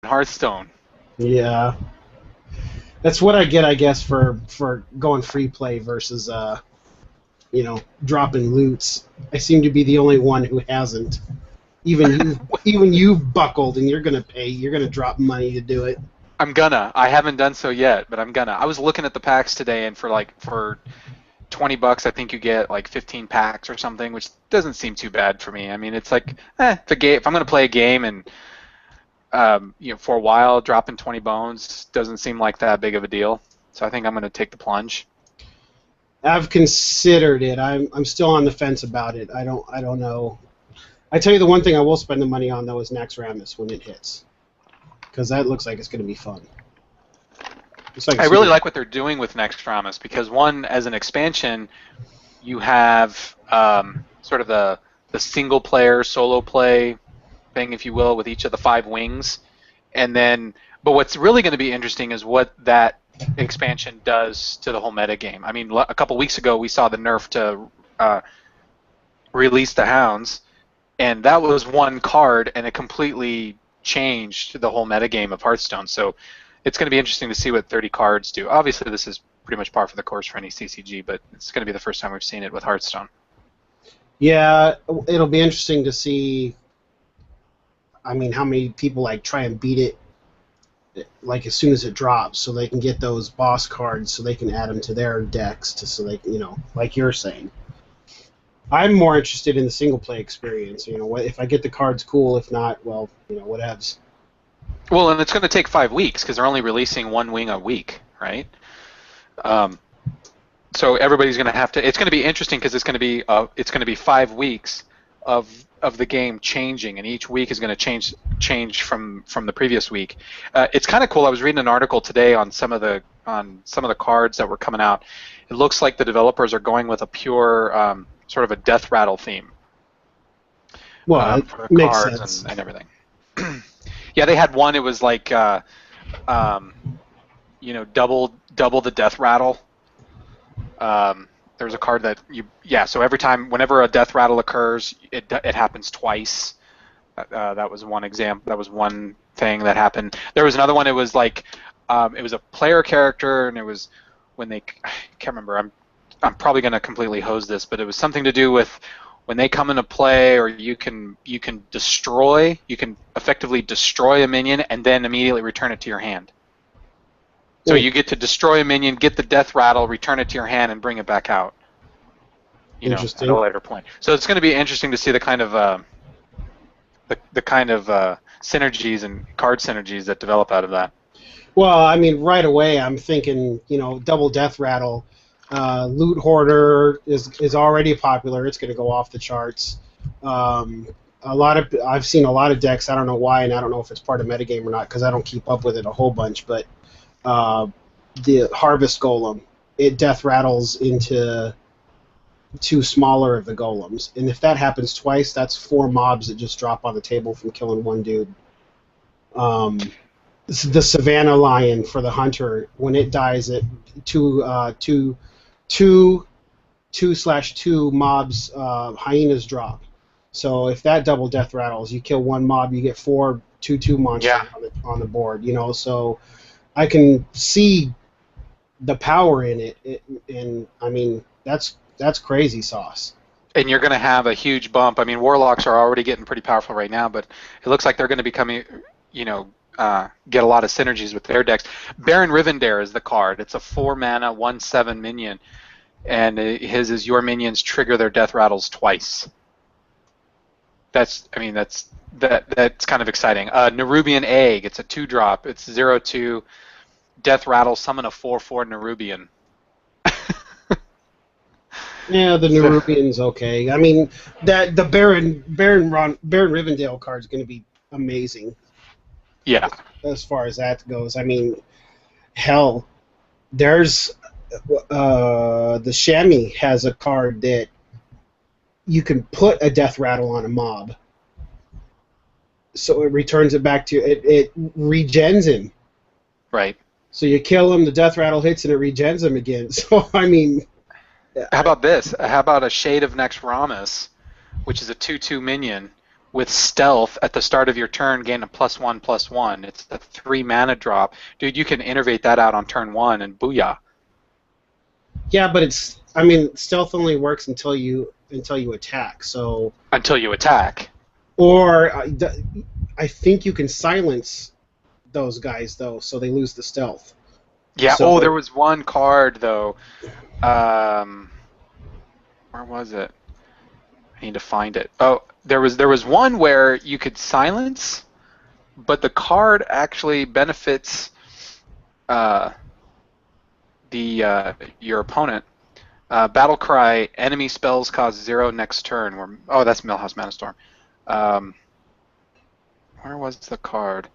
Hearthstone. Yeah. That's what I get, I guess, for going free play versus dropping loots. I seem to be the only one who hasn't. Even you've buckled, and you're gonna pay. You're gonna drop money to do it. I haven't done so yet, but I'm gonna. I was looking at the packs today, and for $20, I think you get like 15 packs or something, which doesn't seem too bad for me. I mean, it's like the game. If I'm gonna play a game and for a while, dropping 20 bones doesn't seem like that big of a deal. So I think I'm gonna take the plunge. I've considered it. I'm still on the fence about it. I don't know. I tell you the one thing I will spend the money on though is Naxxramas when it hits, because that looks like it's going to be fun. I really like what they're doing with Naxxramas because one, as an expansion, you have sort of the single player solo play thing, if you will, with each of the 5 wings, and then but what's really going to be interesting is what that expansion does to the whole meta game. I mean, a couple weeks ago we saw the nerf to release the hounds. And that was one card, and it completely changed the whole metagame of Hearthstone. So it's going to be interesting to see what 30 cards do. Obviously, this is pretty much par for the course for any CCG, but it's going to be the first time we've seen it with Hearthstone. Yeah, it'll be interesting to see. I mean, how many people try and beat it as soon as it drops, so they can get those boss cards, so they can add them to their decks, so they like you're saying. I'm more interested in the single play experience. If I get the cards, cool. If not, well, whatevs. Well, and it's going to take 5 weeks because they're only releasing 1 wing a week, right? So everybody's going to have to. It's going to be interesting because it's going to be 5 weeks of the game changing, and each week is going to change from the previous week. It's kind of cool. I was reading an article today on some of the cards that were coming out. It looks like the developers are going with a pure sort of a death rattle theme. Well, for it the makes cards sense. and everything. Yeah, they had one. It was like double the death rattle. There's a card that so every time, whenever a death rattle occurs, it happens twice. That was one example. That was one thing that happened. There was another one. It was like it was a player character, and it was when I can't remember. I'm probably going to completely hose this, but it was something to do with when they come into play, or you can effectively destroy a minion and then immediately return it to your hand. So you get to destroy a minion, get the death rattle, return it to your hand, and bring it back out. At a later point. So it's going to be interesting to see the kind of synergies and card synergies that develop out of that. Well, I mean, right away I'm thinking, double death rattle. Loot Hoarder is already popular. It's going to go off the charts. I've seen a lot of decks. I don't know why, and I don't know if it's part of metagame or not because I don't keep up with it a whole bunch. But the Harvest Golem, it death rattles into 2 smaller of the golems, and if that happens twice, that's 4 mobs that just drop on the table from killing one dude. The Savannah Lion for the Hunter, when it dies, it 2/2 mobs, hyenas drop. So if that double death rattles, you kill 1 mob, you get 4 2/2 monsters on the board. So I can see the power in it, and I mean that's crazy sauce. And you're going to have a huge bump. I mean, Warlocks are already getting pretty powerful right now, but it looks like they're going to become, get a lot of synergies with their decks. Baron Rivendare is the card. It's a 4-mana, 1/7 minion, and his is your minions trigger their death rattles twice. That's kind of exciting. Nerubian Egg. It's a 2-drop. It's 0/2 death rattle. Summon a 4/4 Nerubian. Yeah, the Nerubian's okay. I mean, the Baron Rivendare card is going to be amazing. Yeah. As far as that goes, I mean, hell, there's the Chamois has a card that you can put a death rattle on a mob, so it returns it back to it regens him. Right. So you kill him, the death rattle hits, and it regens him again. So I mean. How about this? How about a Shade of Naxxramas, which is a 2/2 minion with stealth at the start of your turn, gain a +1/+1. It's a 3 mana drop. Dude, you can innervate that out on turn 1 and booyah. Yeah, but stealth only works until you attack. So until you attack. Or I think you can silence those guys though, so they lose the stealth. Yeah. So, there was one card though. Where was it? I need to find it. Oh, there was one where you could silence, but the card actually benefits your opponent. Battle Cry, enemy spells cost 0 next turn. That's Millhouse Manastorm. Where was the card?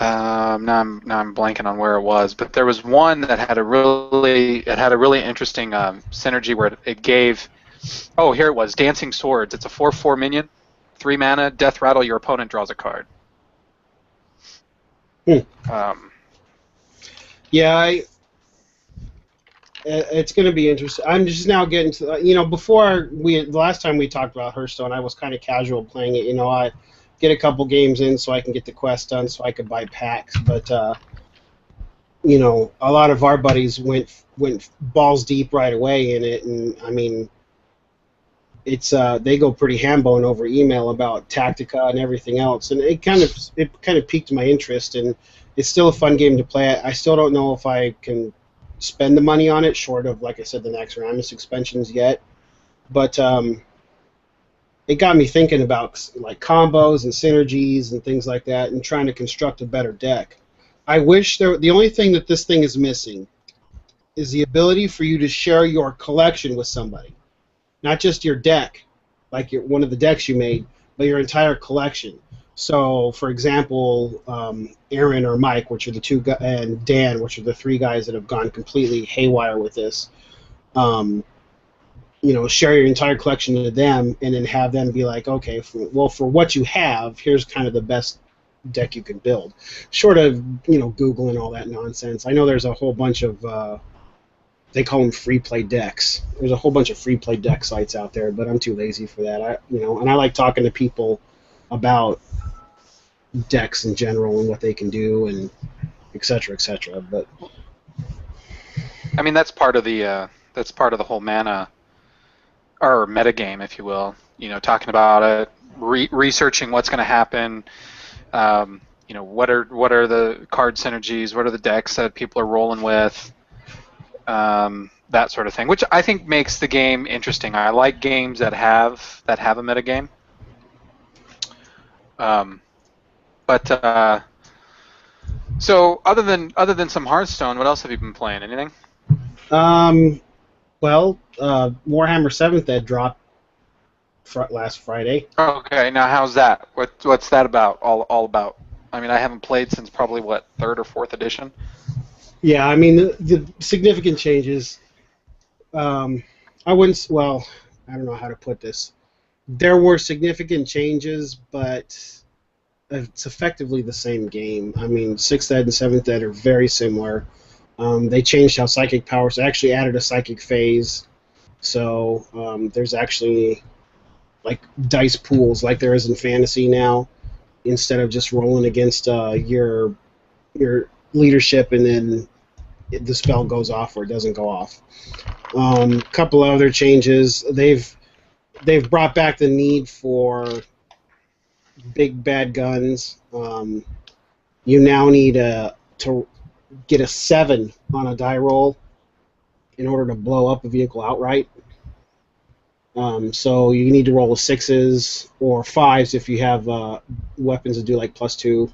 Now I'm blanking on where it was, but there was one that had a really interesting synergy where it gave. Oh, here it was. Dancing Swords. It's a 4/4 minion, 3 mana, Death Rattle. Your opponent draws a card. Yeah, it's going to be interesting. I'm just now getting to the last time we talked about Hearthstone, I was kind of casual playing it. I get a couple games in so I can get the quest done so I could buy packs, but a lot of our buddies went balls deep right away in it, and I mean, it's they go pretty ham-bone over email about Tactica and everything else, and it kind of piqued my interest, and it's still a fun game to play. I still don't know if I can spend the money on it, short of, like I said, the Naxxramas expansions yet, but it got me thinking about like combos and synergies and things like that, and trying to construct a better deck. I wish the only thing that this thing is missing is the ability for you to share your collection with somebody. Not just your deck, like one of the decks you made, but your entire collection. So, for example, Aaron or Mike, which are the two guys, and Dan, which are the 3 guys that have gone completely haywire with this, share your entire collection to them, and then have them be like, okay, for what you have, here's kind of the best deck you can build. Short of, Google and all that nonsense. I know there's a whole bunch of they call them free play decks. There's a whole bunch of free play deck sites out there, but I'm too lazy for that. And I like talking to people about decks in general and what they can do, and et cetera, et cetera. But I mean, that's part of the whole mana or metagame, if you will. Talking about it, researching what's going to happen. What are the card synergies? What are the decks that people are rolling with? That sort of thing, which I think makes the game interesting. I like games that have a metagame. So other than some Hearthstone, what else have you been playing? Anything? Well, Warhammer 7th Ed dropped last Friday. Okay, now how's that? What's that about? All about? I mean, I haven't played since probably 3rd or 4th edition. Yeah, I mean the significant changes. I don't know how to put this. There were significant changes, but it's effectively the same game. I mean, 6th Ed and 7th Ed are very similar. They changed how psychic powers. They actually added a psychic phase, so there's actually like dice pools like there is in fantasy now, instead of just rolling against your leadership and then the spell goes off or it doesn't go off. A couple other changes. They've brought back the need for big bad guns. You now need to get a 7 on a die roll in order to blow up a vehicle outright. So you need to roll 6s or 5s if you have weapons that do like +2.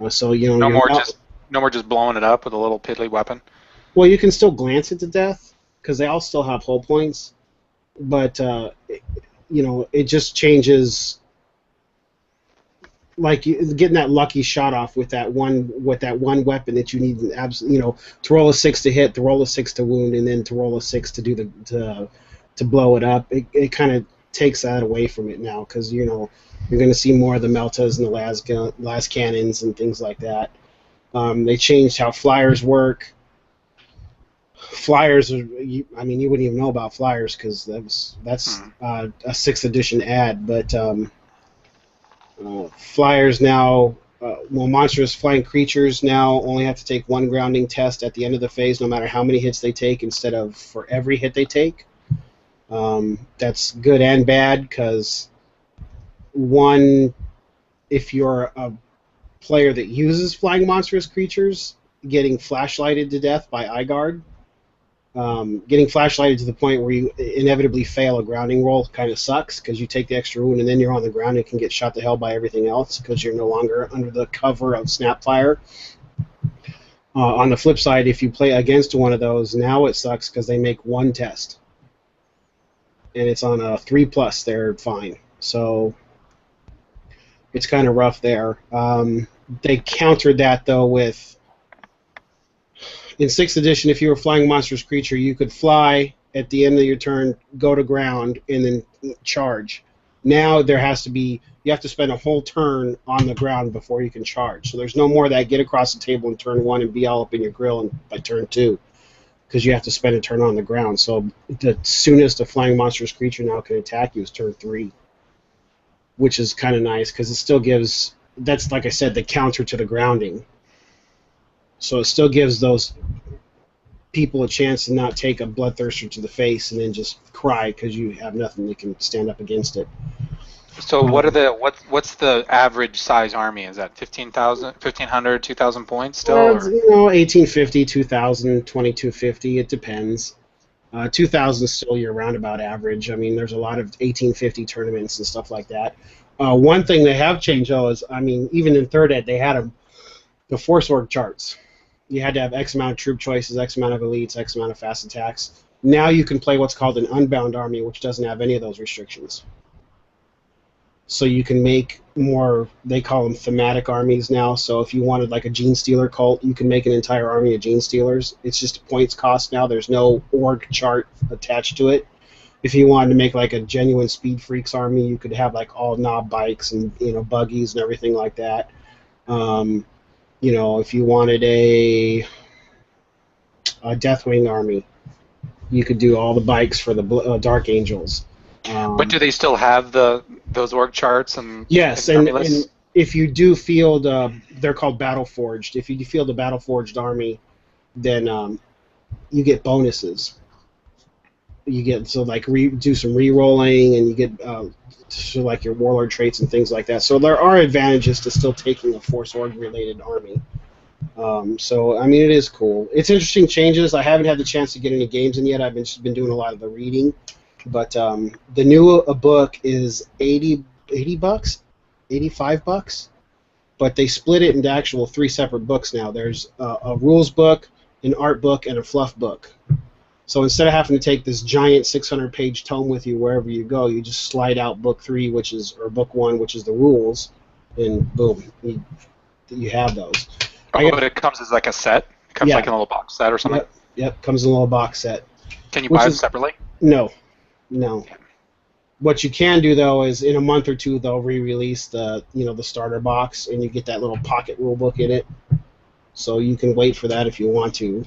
So no more just blowing it up with a little piddly weapon. Well, you can still glance it to death because they all still have hull points, but it just changes. Like getting that lucky shot off with that one weapon that you need to roll a 6 to hit, to roll a 6 to wound, and then to roll a 6 to do to blow it up. It kind of takes that away from it now because you're going to see more of the Meltas and the las cannons and things like that. They changed how flyers work. Flyers, I mean, you wouldn't even know about Flyers because that's a 6th edition ad. But Flyers now, well, monstrous flying creatures now only have to take 1 grounding test at the end of the phase, no matter how many hits they take, instead of for every hit they take. That's good and bad because, one, if you're a player that uses flying monstrous creatures, getting flashlighted to death by Igard, getting flashlighted to the point where you inevitably fail a grounding roll kind of sucks because you take the extra wound and then you're on the ground and can get shot to hell by everything else because you're no longer under the cover of Snapfire. On the flip side, if you play against one of those, now it sucks because they make 1 test. And it's on a 3+, they're fine. So it's kind of rough there. They countered that, though, with... In 6th edition, if you were a flying monstrous creature, you could fly at the end of your turn, go to ground, and then charge. Now there has to be... You have to spend a whole turn on the ground before you can charge. So there's no more of that get across the table in turn 1 and be all up in your grill by turn 2. Because you have to spend a turn on the ground. So the soonest a flying monstrous creature now can attack you is turn 3. Which is kind of nice, because it still gives... That's, like I said, the counter to the grounding. So it still gives those people a chance to not take a bloodthirster to the face and then just cry because you have nothing that can stand up against it. So what's the average size army? Is that 1,500, 2,000 points still? Or? 1850, 2,000, 2250. It depends. 2,000 is still your roundabout average. I mean, there's a lot of 1850 tournaments and stuff like that. One thing they have changed, though, is, I mean, even in 3rd Ed, they had the Force Org charts. You had to have X amount of troop choices, X amount of elites, X amount of fast attacks. Now you can play what's called an unbound army, which doesn't have any of those restrictions. So you can make more, they call them thematic armies now. So if you wanted like a Gene Stealer cult, you can make an entire army of Gene Stealers. It's just a points cost now. There's no org chart attached to it. If you wanted to make like a genuine Speed Freaks army, you could have like all knob bikes and buggies and everything like that. If you wanted a Deathwing army, you could do all the bikes for the Dark Angels. But do they still have those org charts? Yes, and if you do field, they're called Battle Forged. If you field a Battle Forged army, then you get bonuses. You get do some re-rolling, and you get like your warlord traits and things like that. So there are advantages to still taking a Force Org related army. So I mean, it is cool. It's interesting changes. I haven't had the chance to get any games in yet. I've been doing a lot of the reading. But the new book is $80, $85, but they split it into actual 3 separate books now. There's a rules book, an art book, and a fluff book. So instead of having to take this giant 600-page tome with you wherever you go, you just slide out book 3, or book 1, which is the rules, and boom, you have those. But it comes as like a set? It comes like in a little box set or something? Yep, comes in a little box set. Can you buy them separately? No. What you can do, though, is in a month or two they'll re-release the starter box, and you get that little pocket rule book in it. So you can wait for that if you want to.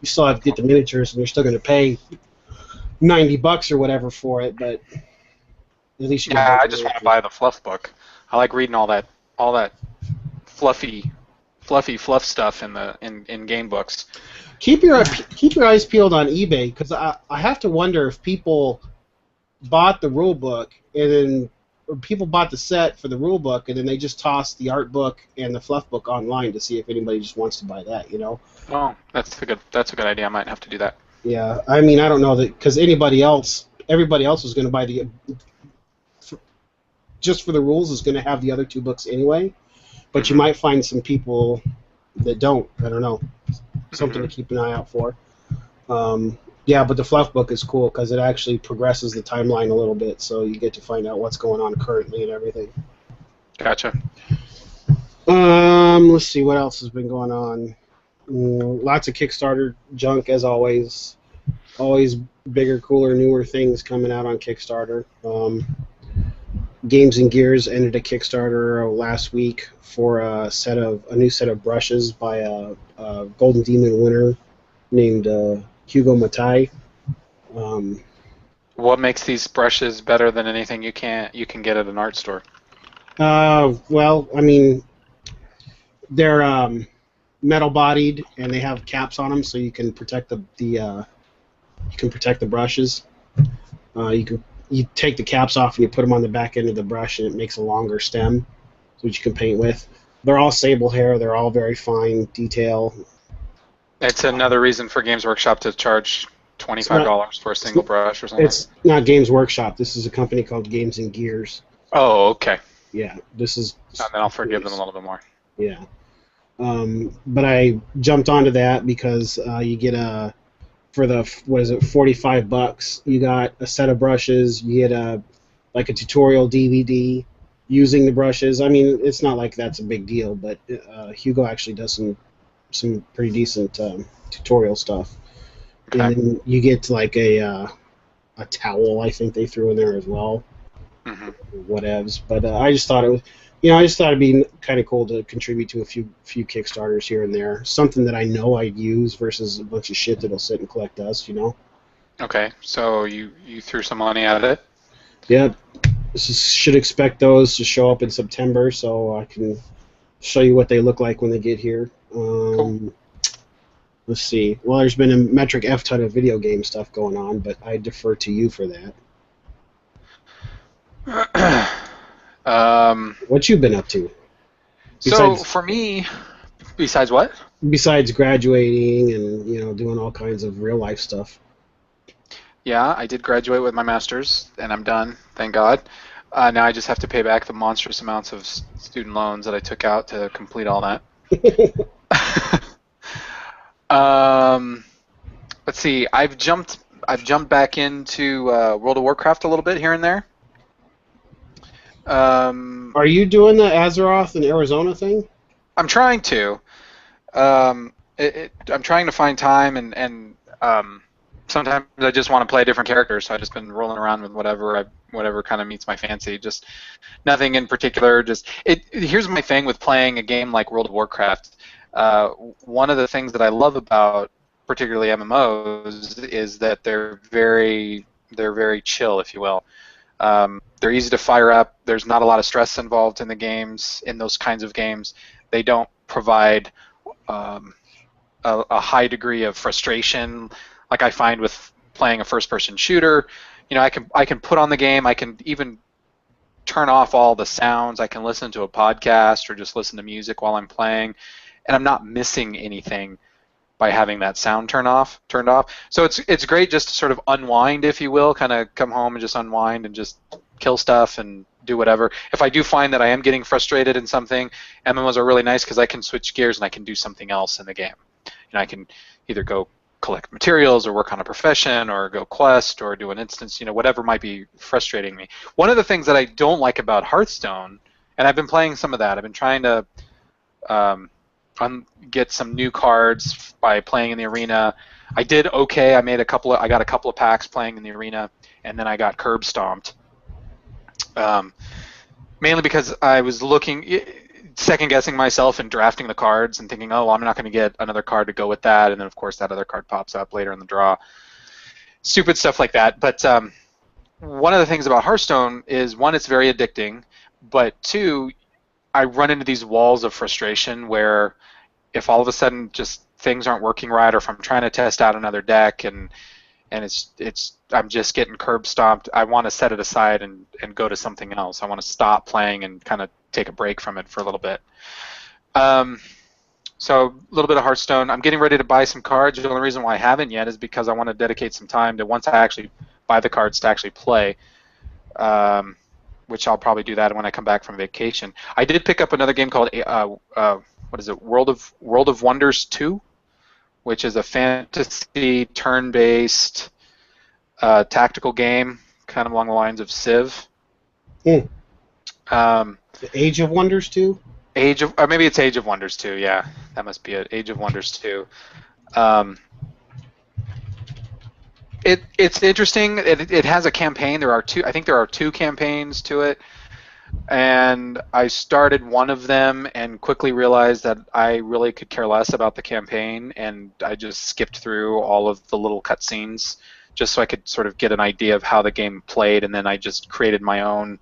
You still have to get the miniatures, and you're still going to pay $90 or whatever for it, but at least you. Yeah, I just want to buy the fluff book. I like reading all that fluffy fluff stuff in game books. Keep your eyes peeled on eBay, because I have to wonder if people bought the rule book or people bought the set for the rule book and then they just tossed the art book and the fluff book online to see if anybody just wants to buy that. Oh, that's a good idea. I might have to do that. Yeah, I mean, I don't know that, because everybody else was going to buy just for the rules is going to have the other 2 books anyway. But you might find some people that don't. I don't know. Something to keep an eye out for. Yeah, but the fluff book is cool because it actually progresses the timeline a little bit, so you get to find out what's going on currently and everything. Gotcha. Let's see what else has been going on. Lots of Kickstarter junk as always. Always bigger, cooler, newer things coming out on Kickstarter. Games and Gears ended a Kickstarter last week for a new set of brushes by a Golden Demon winner named Hugo Matai. What makes these brushes better than anything you can get at an art store? Well, I mean, they're metal bodied and they have caps on them, so you can protect the brushes. You take the caps off and you put them on the back end of the brush, and it makes a longer stem, which you can paint with. They're all sable hair. They're all very fine detail. It's another reason for Games Workshop to charge $25 for a single brush or something. It's not Games Workshop. This is a company called Games and Gears. Oh, okay. Yeah, this is. And then I'll forgive them a little bit more. Yeah, but I jumped onto that because you get for the $45, you got a set of brushes. You get a tutorial DVD using the brushes. I mean, it's not like that's a big deal, but Hugo actually does some pretty decent tutorial stuff. Okay. And then you get like a towel, I think they threw in there as well. Mm-hmm. Whatevs. But I just thought it'd be kind of cool to contribute to a few Kickstarters here and there. Something that I know I'd use versus a bunch of shit that'll sit and collect dust, Okay, so you threw some money at it? Yep. Should expect those to show up in September, so I can show you what they look like when they get here. Cool. Let's see. Well, there's been a Metric F ton of video game stuff going on, but I defer to you for that. What you been up to? So for me, besides what? Besides graduating and doing all kinds of real life stuff. Yeah, I did graduate with my master's, and I'm done. Thank God. Now I just have to pay back the monstrous amounts of student loans that I took out to complete all that. Let's see. I've jumped back into World of Warcraft a little bit here and there. Are you doing the Azeroth and Arizona thing? I'm trying to. I'm trying to find time, and sometimes I just want to play different characters, so I've just been rolling around with whatever kind of meets my fancy. Just nothing in particular. Here's my thing with playing a game like World of Warcraft. One of the things that I love about particularly MMOs is that they're very chill, if you will. They're easy to fire up. There's not a lot of stress involved in the games. In those kinds of games, they don't provide a high degree of frustration, like I find with playing a first-person shooter. I can put on the game. I can even turn off all the sounds. I can listen to a podcast or just listen to music while I'm playing, and I'm not missing anything by having that sound turned off. So it's great just to sort of unwind, if you will, kind of come home and just unwind and just kill stuff and do whatever. If I do find that I am getting frustrated in something, MMOs are really nice because I can switch gears and I can do something else in the game. I can either go collect materials or work on a profession or go quest or do an instance, whatever might be frustrating me. One of the things that I don't like about Hearthstone, and I've been playing some of that, I've been trying to get some new cards by playing in the arena. I did okay. I got a couple of packs playing in the arena, and then I got curb stomped. Mainly because I was second guessing myself and drafting the cards and thinking, oh, I'm not going to get another card to go with that, and then of course that other card pops up later in the draw. Stupid stuff like that. But one of the things about Hearthstone is, one, it's very addicting, but two, I run into these walls of frustration where if all of a sudden just things aren't working right, or if I'm trying to test out another deck and I'm just getting curb stomped, I want to set it aside and go to something else. I want to stop playing and kind of take a break from it for a little bit. So a little bit of Hearthstone. I'm getting ready to buy some cards. The only reason why I haven't yet is because I want to dedicate some time to, once I actually buy the cards, to actually play. Which I'll probably do that when I come back from vacation. I did pick up another game called World of Wonders 2, which is a fantasy turn-based tactical game, kind of along the lines of Civ. The Age of Wonders 2? Or maybe it's Age of Wonders 2. Yeah, that must be it. Age of Wonders 2. It's interesting. It has a campaign. I think there are two campaigns to it. and I started one of them and quickly realized that I really could care less about the campaign, and I just skipped through all of the little cutscenes just so I could sort of get an idea of how the game played, and then I just created my own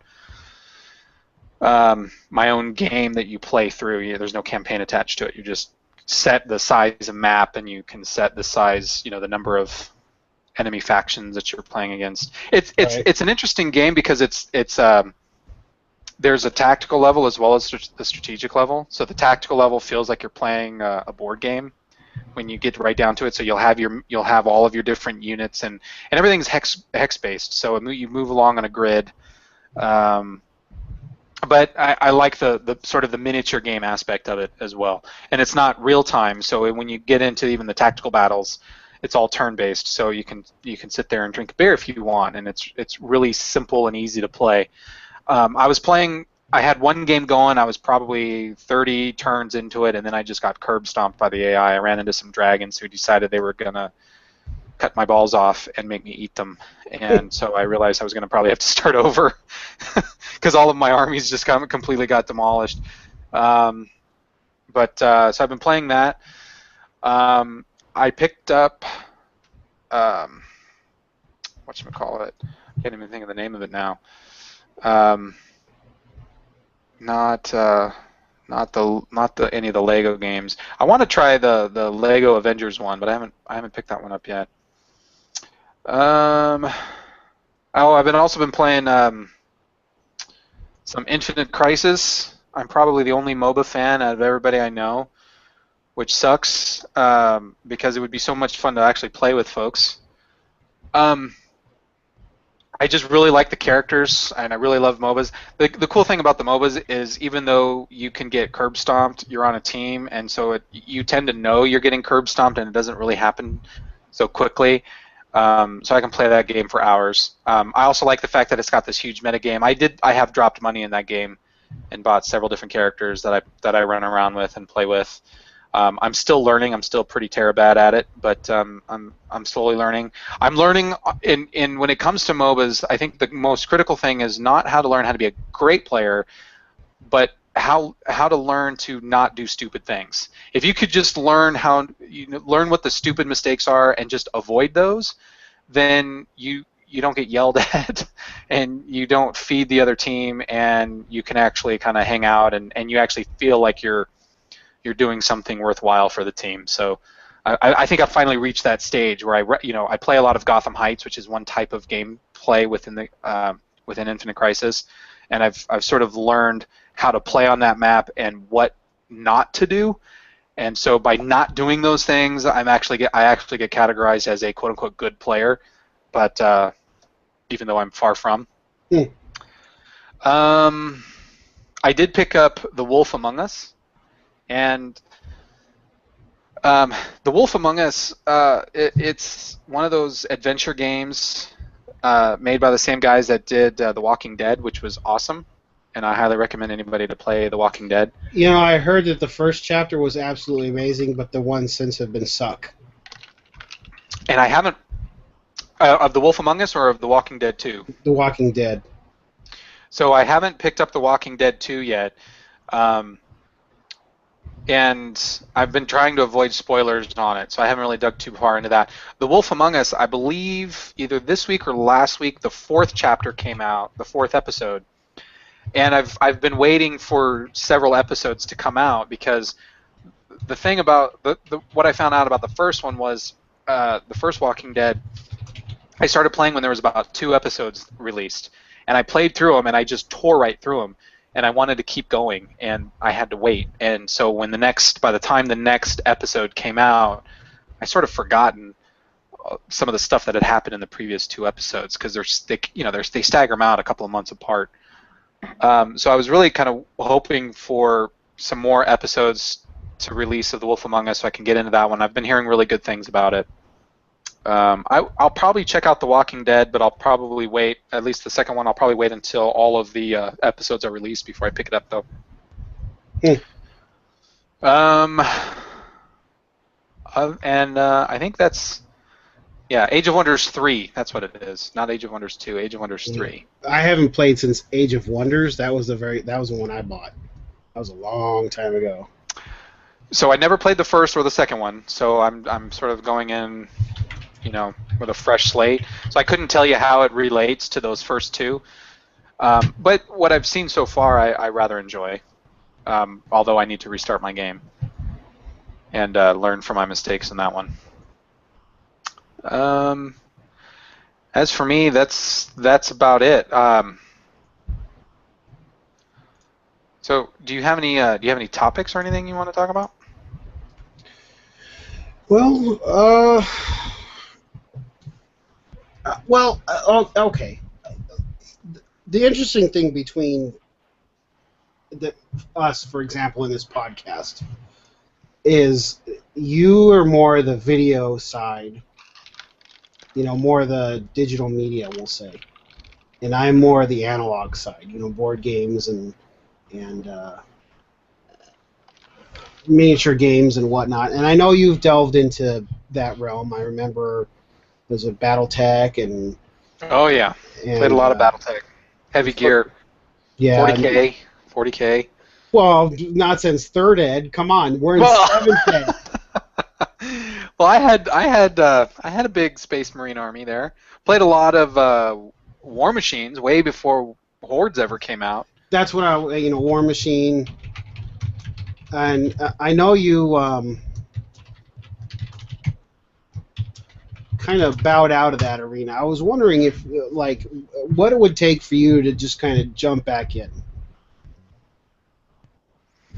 game that you play through. There's no campaign attached to it. You just set the size of map, and you can set the size, the number of enemy factions that you're playing against. It's an interesting game because there's a tactical level as well as the strategic level. So the tactical level feels like you're playing a board game when you get right down to it. So you'll have all of your different units, and everything's hex based. So you move along on a grid. But I like the sort of the miniature game aspect of it as well. And it's not real time. So when you get into even the tactical battles, it's all turn based. So you can sit there and drink a beer if you want, and it's really simple and easy to play. I had one game going, I was probably 30 turns into it, and then I just got curb stomped by the AI. I ran into some dragons who decided they were going to cut my balls off and make me eat them. And so I realized I was going to probably have to start over because all of my armies just completely got demolished. So I've been playing that. I picked up, whatchamacallit, I can't even think of the name of it now. Not any of the Lego games. I want to try the Lego Avengers one, but I haven't picked that one up yet. I've also been playing some Infinite Crisis. I'm probably the only MOBA fan out of everybody I know, which sucks because it would be so much fun to actually play with folks. I just really like the characters, and I really love MOBAs. The cool thing about the MOBAs is even though you can get curb stomped, you're on a team, and so you tend to know you're getting curb stomped, and it doesn't really happen so quickly. So I can play that game for hours. I also like the fact that it's got this huge metagame. I have dropped money in that game and bought several different characters that I run around with and play with. I'm still learning. I'm still pretty bad at it, but I'm slowly learning. I'm learning in when it comes to MOBAs. I think the most critical thing is not how to learn how to be a great player, but how to learn to not do stupid things. If you could just learn learn what the stupid mistakes are and just avoid those, then you don't get yelled at, and you don't feed the other team, and you can actually kind of hang out, and you actually feel like you're doing something worthwhile for the team. So I think I've finally reached that stage where I play a lot of Gotham Heights, which is one type of gameplay within Infinite Crisis, and I've sort of learned how to play on that map and what not to do. And so by not doing those things, I actually get categorized as a quote unquote good player, but even though I'm far from. I did pick up The Wolf Among Us. And The Wolf Among Us, it's one of those adventure games made by the same guys that did The Walking Dead, which was awesome. And I highly recommend anybody to play The Walking Dead. I heard that the first chapter was absolutely amazing, but the ones since have been suck. And I haven't... of The Wolf Among Us or of The Walking Dead 2? The Walking Dead. So I haven't picked up The Walking Dead 2 yet. And I've been trying to avoid spoilers on it, so I haven't really dug too far into that. The Wolf Among Us, I believe either this week or last week, the 4th chapter came out, the 4th episode. And I've been waiting for several episodes to come out because the thing about what I found out about the first one was the first Walking Dead, I started playing when there was about 2 episodes released. And I played through them, and I just tore right through them. And I wanted to keep going, and I had to wait. And so by the time the next episode came out, I sort of forgotten some of the stuff that had happened in the previous 2 episodes because they stagger them out a couple of months apart. So I was really kind of hoping for some more episodes to release of The Wolf Among Us so I can get into that one. I've been hearing really good things about it. I'll probably check out The Walking Dead, but I'll probably wait, at least the second one, I'll probably wait until all of the episodes are released before I pick it up, though. I think that's Yeah, Age of Wonders 3. That's what it is. Not Age of Wonders 2. Age of Wonders 3. I haven't played since Age of Wonders. That was the one I bought. That was a long time ago. So I never played the first or the second one. So I'm sort of going in, with a fresh slate. So I couldn't tell you how it relates to those first two. But what I've seen so far, I rather enjoy. Although I need to restart my game and learn from my mistakes in that one. As for me, that's about it. So, do you have any topics or anything you want to talk about? Well, okay. The interesting thing between us, for example, in this podcast, is you are more the video side, more the digital media, we'll say, and I'm more the analog side, board games and miniature games and whatnot. And I know you've delved into that realm. I remember there's a BattleTech and oh yeah, played a lot of BattleTech, Heavy Gear, yeah, 40K. Well, not since third ed. Come on, we're in seventh ed. Well, I had a big Space Marine army there. Played a lot of War Machines way before Hordes ever came out. That's what War Machine, and I know you kind of bowed out of that arena. I was wondering if, what it would take for you to just kind of jump back in.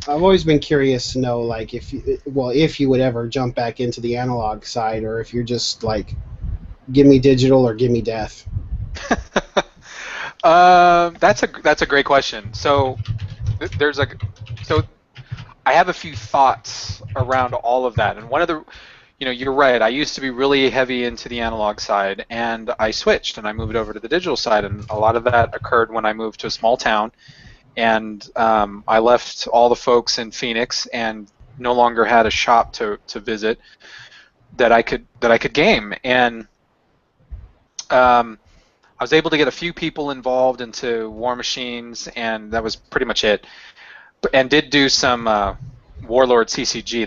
I've always been curious to know, if you would ever jump back into the analog side, or if you're just give me digital or give me death. That's a great question. So I have a few thoughts around all of that, and one of the, you're right. I used to be really heavy into the analog side, and I switched and I moved over to the digital side, and a lot of that occurred when I moved to a small town. And I left all the folks in Phoenix and no longer had a shop to visit that I could game. And I was able to get a few people involved into War Machines, and that was pretty much it. And did do some Warlord CCG.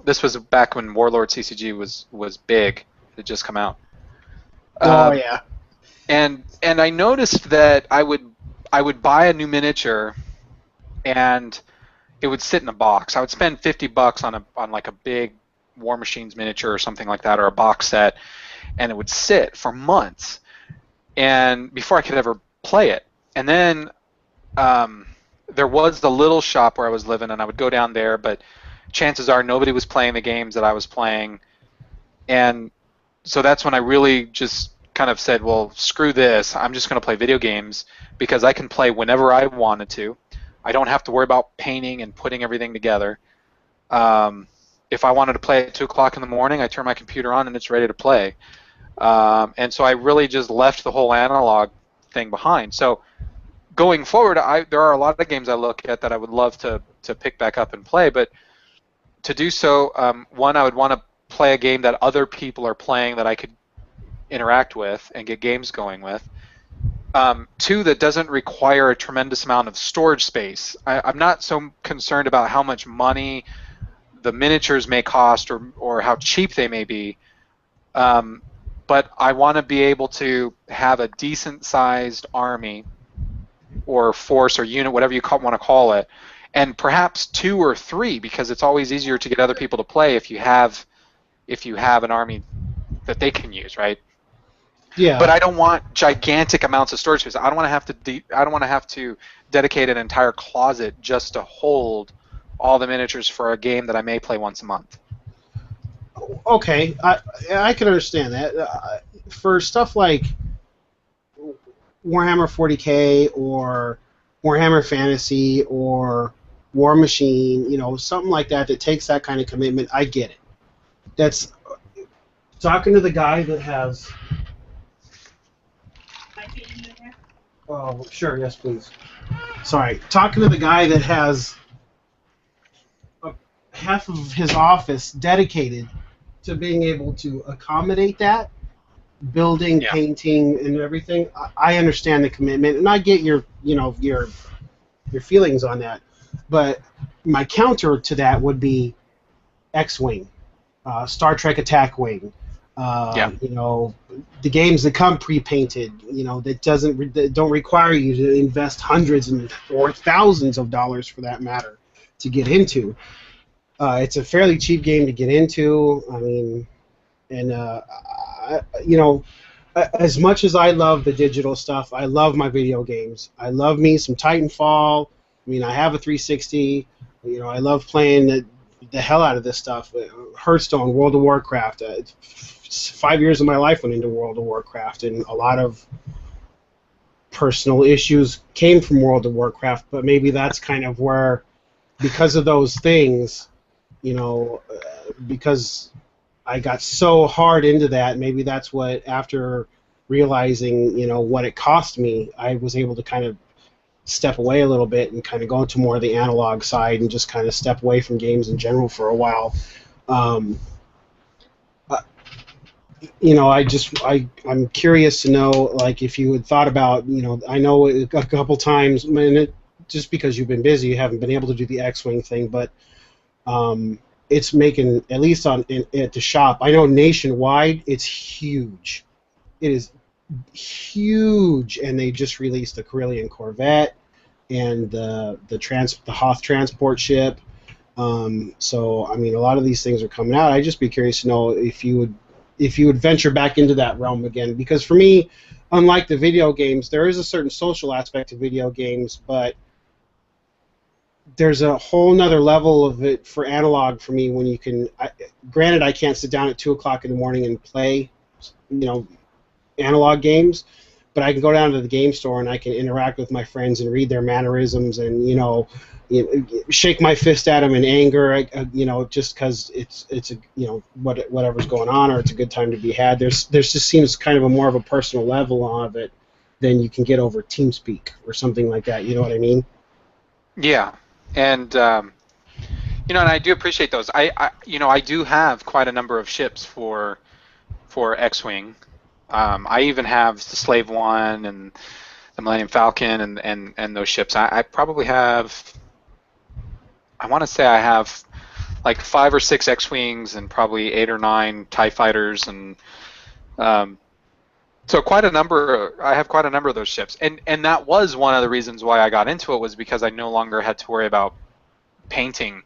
This was back when Warlord CCG was big. It had just come out. Oh yeah. And I noticed that I would buy a new miniature, and it would sit in a box. I would spend $50 on a big War Machines miniature or something like that, or a box set, and it would sit for months, and before I could ever play it. And then there was the little shop where I was living, and I would go down there, but chances are nobody was playing the games that I was playing, and so that's when I really just kind of said, well, screw this. I'm just going to play video games because I can play whenever I wanted to. I don't have to worry about painting and putting everything together. If I wanted to play at 2 o'clock in the morning, I turn my computer on and it's ready to play. And so I really just left the whole analog thing behind. So going forward, there are a lot of games I look at that I would love to pick back up and play, but to do so, one, I would want to play a game that other people are playing that I could interact with and get games going with. Two, that doesn't require a tremendous amount of storage space. I'm not so concerned about how much money the miniatures may cost or how cheap they may be, but I want to be able to have a decent-sized army or force or unit, whatever you want to call it, and perhaps 2 or 3, because it's always easier to get other people to play if you have an army that they can use, right? Yeah. But I don't want gigantic amounts of storage space. I don't want to have to dedicate an entire closet just to hold all the miniatures for a game that I may play once a month. Okay, I can understand that. For stuff like Warhammer 40K or Warhammer Fantasy or War Machine, something like that takes that kind of commitment, I get it. That's talking to the guy that has... Oh, sure, yes, please. Sorry. Talking to the guy that has half of his office dedicated to being able to accommodate that, building, painting, and everything. I understand the commitment, and I get your feelings on that. But my counter to that would be X-Wing, Star Trek Attack Wing. The games that come pre-painted, that don't require you to invest hundreds or thousands of dollars, for that matter, to get into. It's a fairly cheap game to get into. I mean, and as much as I love the digital stuff, I love my video games. I love me some Titanfall. I mean, I have a 360. I love playing the hell out of this stuff. Hearthstone, World of Warcraft. 5 years of my life went into World of Warcraft, and a lot of personal issues came from World of Warcraft. But maybe that's kind of where, because of those things, because I got so hard into that, maybe that's what, after realizing, what it cost me, I was able to kind of step away a little bit and kind of go into more of the analog side and just kind of step away from games in general for a while. I'm curious to know, like, if you had thought about, I know a couple times, just because you've been busy, you haven't been able to do the X-Wing thing, but it's making, at least at the shop, I know nationwide, it's huge. It is huge, and they just released the Corellian Corvette and the Hoth transport ship. So, I mean, a lot of these things are coming out. I'd just be curious to know if you would venture back into that realm again, because for me, unlike the video games, there is a certain social aspect to video games, but there's a whole nother level of it for analog for me when you can. Granted, I can't sit down at 2 o'clock in the morning and play, analog games, but I can go down to the game store and I can interact with my friends and read their mannerisms and shake my fist at them in anger, just because it's whatever's going on, or it's a good time to be had. There's just seems kind of a more of a personal level of it than you can get over TeamSpeak or something like that. You know what I mean? Yeah, and and I do appreciate those. I do have quite a number of ships for X-Wing. I even have the Slave One and the Millennium Falcon and those ships. I probably have, I want to say I have like 5 or 6 X-Wings and probably 8 or 9 TIE Fighters, and so quite a number. I have quite a number of those ships, and that was one of the reasons why I got into it, was because I no longer had to worry about painting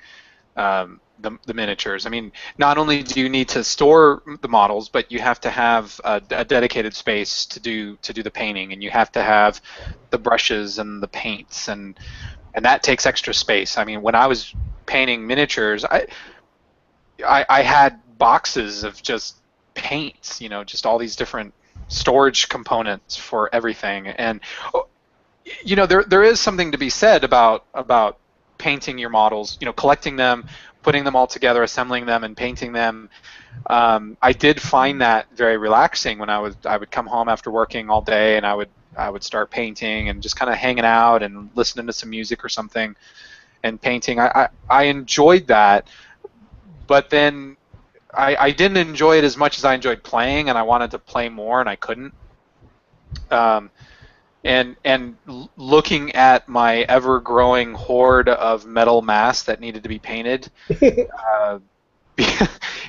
the miniatures. I mean, not only do you need to store the models, but you have to have a dedicated space to do the painting, and you have to have the brushes and the paints, and that takes extra space. I mean, when I was painting miniatures, I had boxes of just paints, just all these different storage components for everything, and there is something to be said about painting your models, collecting them, putting them all together, assembling them, and painting them. I did find that very relaxing when I would come home after working all day, and I would start painting and just kind of hanging out and listening to some music or something and painting. I enjoyed that, but then I didn't enjoy it as much as I enjoyed playing, and I wanted to play more, and I couldn't. And looking at my ever-growing horde of metal masks that needed to be painted, it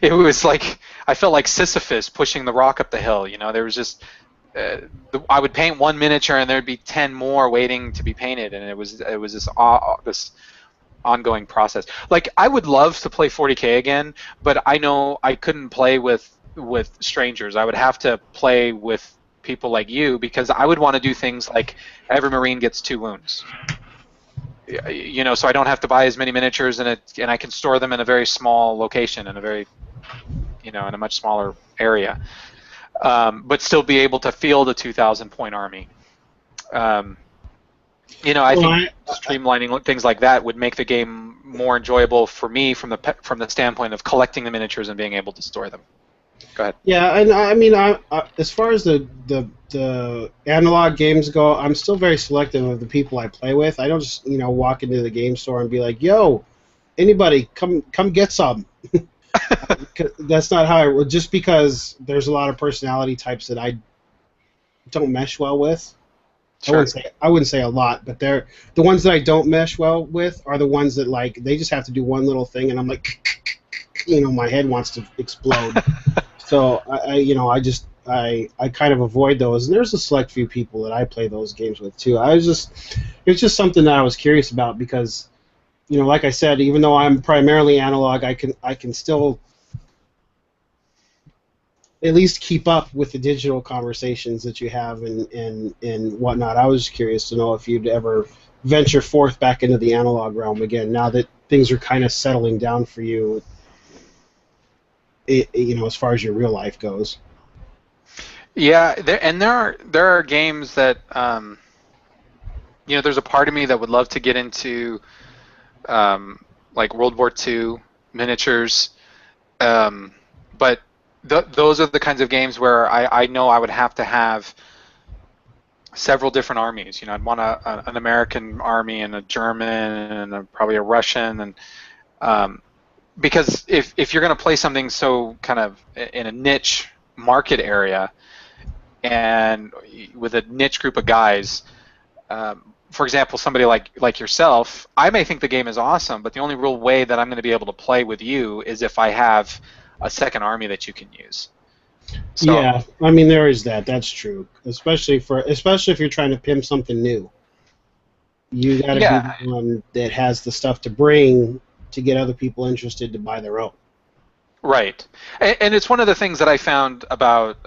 was like I felt like Sisyphus pushing the rock up the hill. There was just I would paint one miniature and there'd be 10 more waiting to be painted, and it was this ongoing process. Like, I would love to play 40K again, but I know I couldn't play with strangers. I would have to play with people like you, because I would want to do things like every Marine gets 2 wounds. So I don't have to buy as many miniatures, and I can store them in a very small location, in a very, in a much smaller area, but still be able to field a 2,000 point army. I think streamlining things like that would make the game more enjoyable for me from the standpoint of collecting the miniatures and being able to store them. Go ahead. Yeah, and I mean, as far as the analog games go, I'm still very selective of the people I play with. I don't just walk into the game store and be like, "Yo, anybody, come get some." That's not how I. Just because there's a lot of personality types that I don't mesh well with. Sure. I wouldn't say a lot, but they're the ones that I don't mesh well with are the ones that like they just have to do one little thing, and I'm like, my head wants to explode. So I kind of avoid those, and there's a select few people that I play those games with too. It's just something that I was curious about because, like I said, even though I'm primarily analog, I can still at least keep up with the digital conversations that you have and whatnot. I was curious to know if you'd ever venture forth back into the analog realm again, now that things are kind of settling down for you, as far as your real life goes. Yeah, there are games that there's a part of me that would love to get into, like World War II miniatures, but those are the kinds of games where I know I would have to have several different armies. I'd want an American army and a German and probably a Russian, and because if you're going to play something so kind of in a niche market area and with a niche group of guys, for example, somebody like yourself, I may think the game is awesome, but the only real way that I'm going to be able to play with you is if I have a second army that you can use. So, yeah, I mean there is that. That's true, especially if you're trying to pimp something new. You got to be the one that has the stuff to bring to get other people interested to buy their own. Right, and it's one of the things that I found about.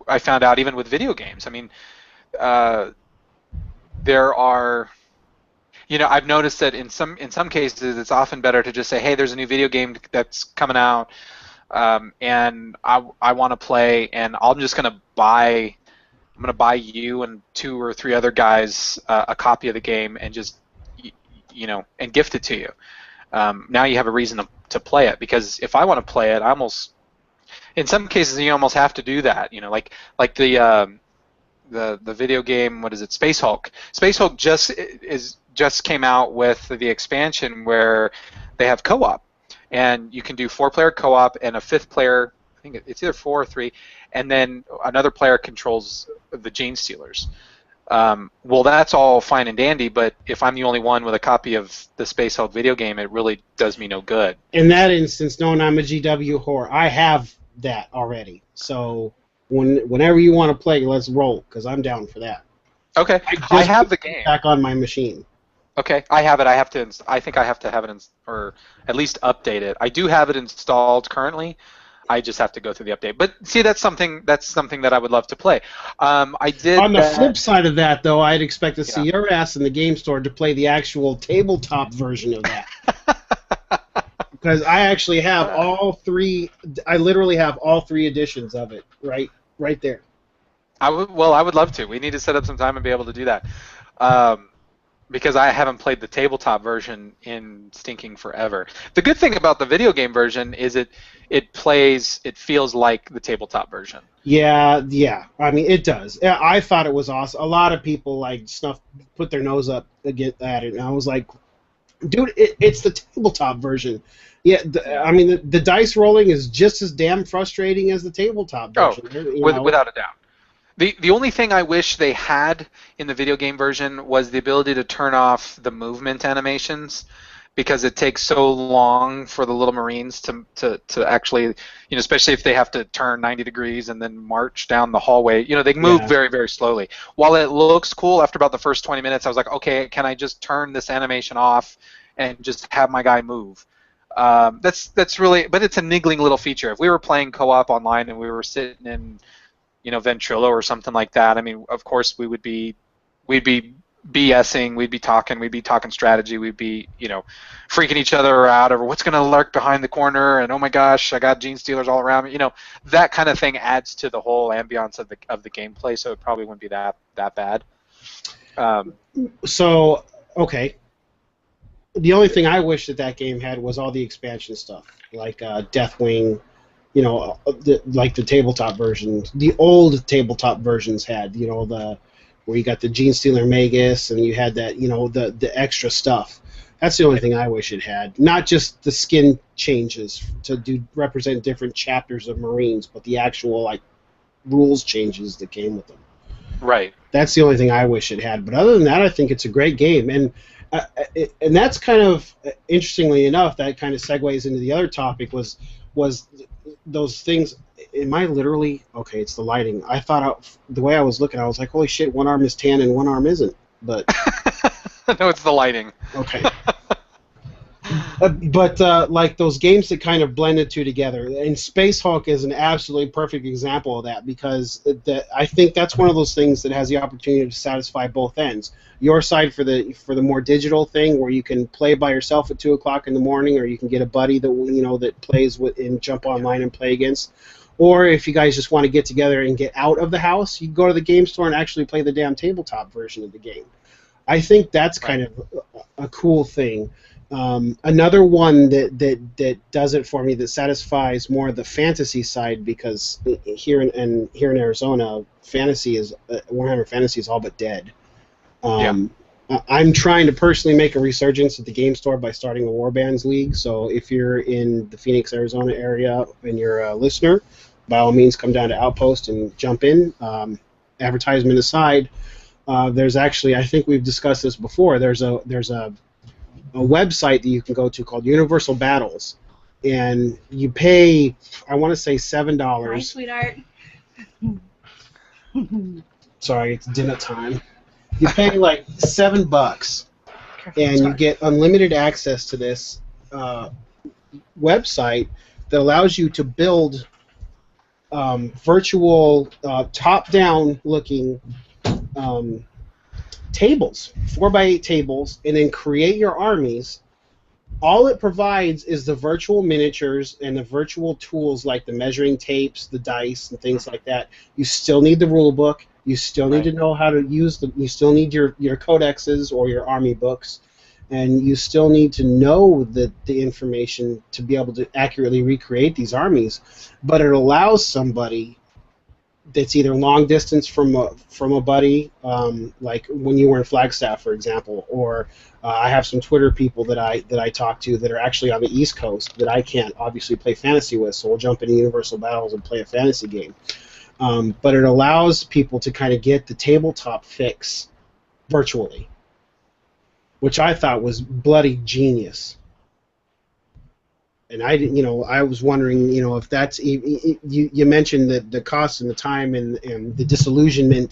I found out even with video games. I mean, there are. I've noticed that in some cases it's often better to just say, hey, there's a new video game that's coming out, and I want to play, and I'm just going to buy you and 2 or 3 other guys a copy of the game and just and gift it to you. Now you have a reason to play it, because if I want to play it, in some cases you almost have to do that. Like the video game, what is it, Space Hulk. Space Hulk just came out with the expansion where they have co-op, and you can do 4-player co-op and a 5th player. I think it's either 4 or 3, and then another player controls the Gene Stealers. Well, that's all fine and dandy, but if I'm the only one with a copy of the Space Hulk video game, it really does me no good. In that instance, knowing I'm a GW whore, I have that already. So whenever you want to play, let's roll, because I'm down for that. Okay, I have the game back on my machine. Okay, I have it. I think I have to have it or at least update it. I do have it installed currently. I just have to go through the update. But see, that's something that I would love to play. I did. On the flip side of that, though, I'd expect to see your ass in the game store to play the actual tabletop version of that. Because I actually have all 3. I literally have all 3 editions of it right there. I would love to. We need to set up some time and be able to do that. Because I haven't played the tabletop version in stinking forever. The good thing about the video game version is it feels like the tabletop version. Yeah. I mean, it does. I thought it was awesome. A lot of people put their nose up at it, and I was like, dude, it's the tabletop version. Yeah, I mean, the dice rolling is just as damn frustrating as the tabletop version. Without a doubt. The only thing I wish they had in the video game version was the ability to turn off the movement animations, because it takes so long for the little Marines to actually, especially if they have to turn 90 degrees and then march down the hallway. They move very, very slowly. While it looks cool, after about the first 20 minutes, I was like, okay, can I just turn this animation off and just have my guy move? That's really, but it's a niggling little feature. If we were playing co-op online and we were sitting in Ventrilo or something like that, I mean, of course we'd be BSing, we'd be talking strategy, we'd be, freaking each other out over what's going to lurk behind the corner, and oh my gosh, I got Gene Stealers all around me. That kind of thing adds to the whole ambiance of the gameplay, so it probably wouldn't be that bad. So, okay. The only thing I wish that game had was all the expansion stuff, like Deathwing, like the tabletop versions. The old tabletop versions had, where you got the Gene Stealer Magus, and you had that, the extra stuff. That's the only thing I wish it had. Not just the skin changes to represent different chapters of Marines, but the actual like rules changes that came with them. Right. That's the only thing I wish it had. But other than that, I think it's a great game. And that's kind of, interestingly enough, that kind of segues into the other topic was those things. Am I literally okay? It's the lighting. I thought the way I was looking, I was like, holy shit, one arm is tan and one arm isn't. But no, it's the lighting. Okay. But like those games that kind of blend the two together, and Space Hulk is an absolutely perfect example of that, because I think that's one of those things that has the opportunity to satisfy both ends. Your side for the more digital thing, where you can play by yourself at 2 o'clock in the morning, or you can get a buddy that plays with and jump online and play against. Or if you guys just want to get together and get out of the house, you can go to the game store and actually play the damn tabletop version of the game. I think that's kind of a cool thing. Another one that does it for me, that satisfies more the fantasy side, because here in Arizona, Warhammer Fantasy is all but dead. I'm trying to personally make a resurgence at the game store by starting a Warbands League. So if you're in the Phoenix, Arizona area and you're a listener, by all means come down to Outpost and jump in. Advertisement aside, there's actually, I think we've discussed this before, there's a website that you can go to called Universal Battles, and you pay, I want to say $7. Hi, sweetheart. Sorry, it's dinner time. You pay like $7, and you get unlimited access to this website that allows you to build virtual top-down looking tables, 4x8 tables, and then create your armies. All it provides is the virtual miniatures and the virtual tools like the measuring tapes, the dice, and things like that. You still need the rule book. You still need to know how to use them. You still need your codexes or your army books, and you still need to know the information to be able to accurately recreate these armies. But it allows somebody that's either long distance from a buddy, like when you were in Flagstaff, for example, or I have some Twitter people that I talk to that are actually on the East Coast that I can't obviously play fantasy with, so we'll jump into Universal Battles and play a fantasy game. But it allows people to kind of get the tabletop fix virtually, which I thought was bloody genius. And I was wondering, if that's, you mentioned the cost and the time and the disillusionment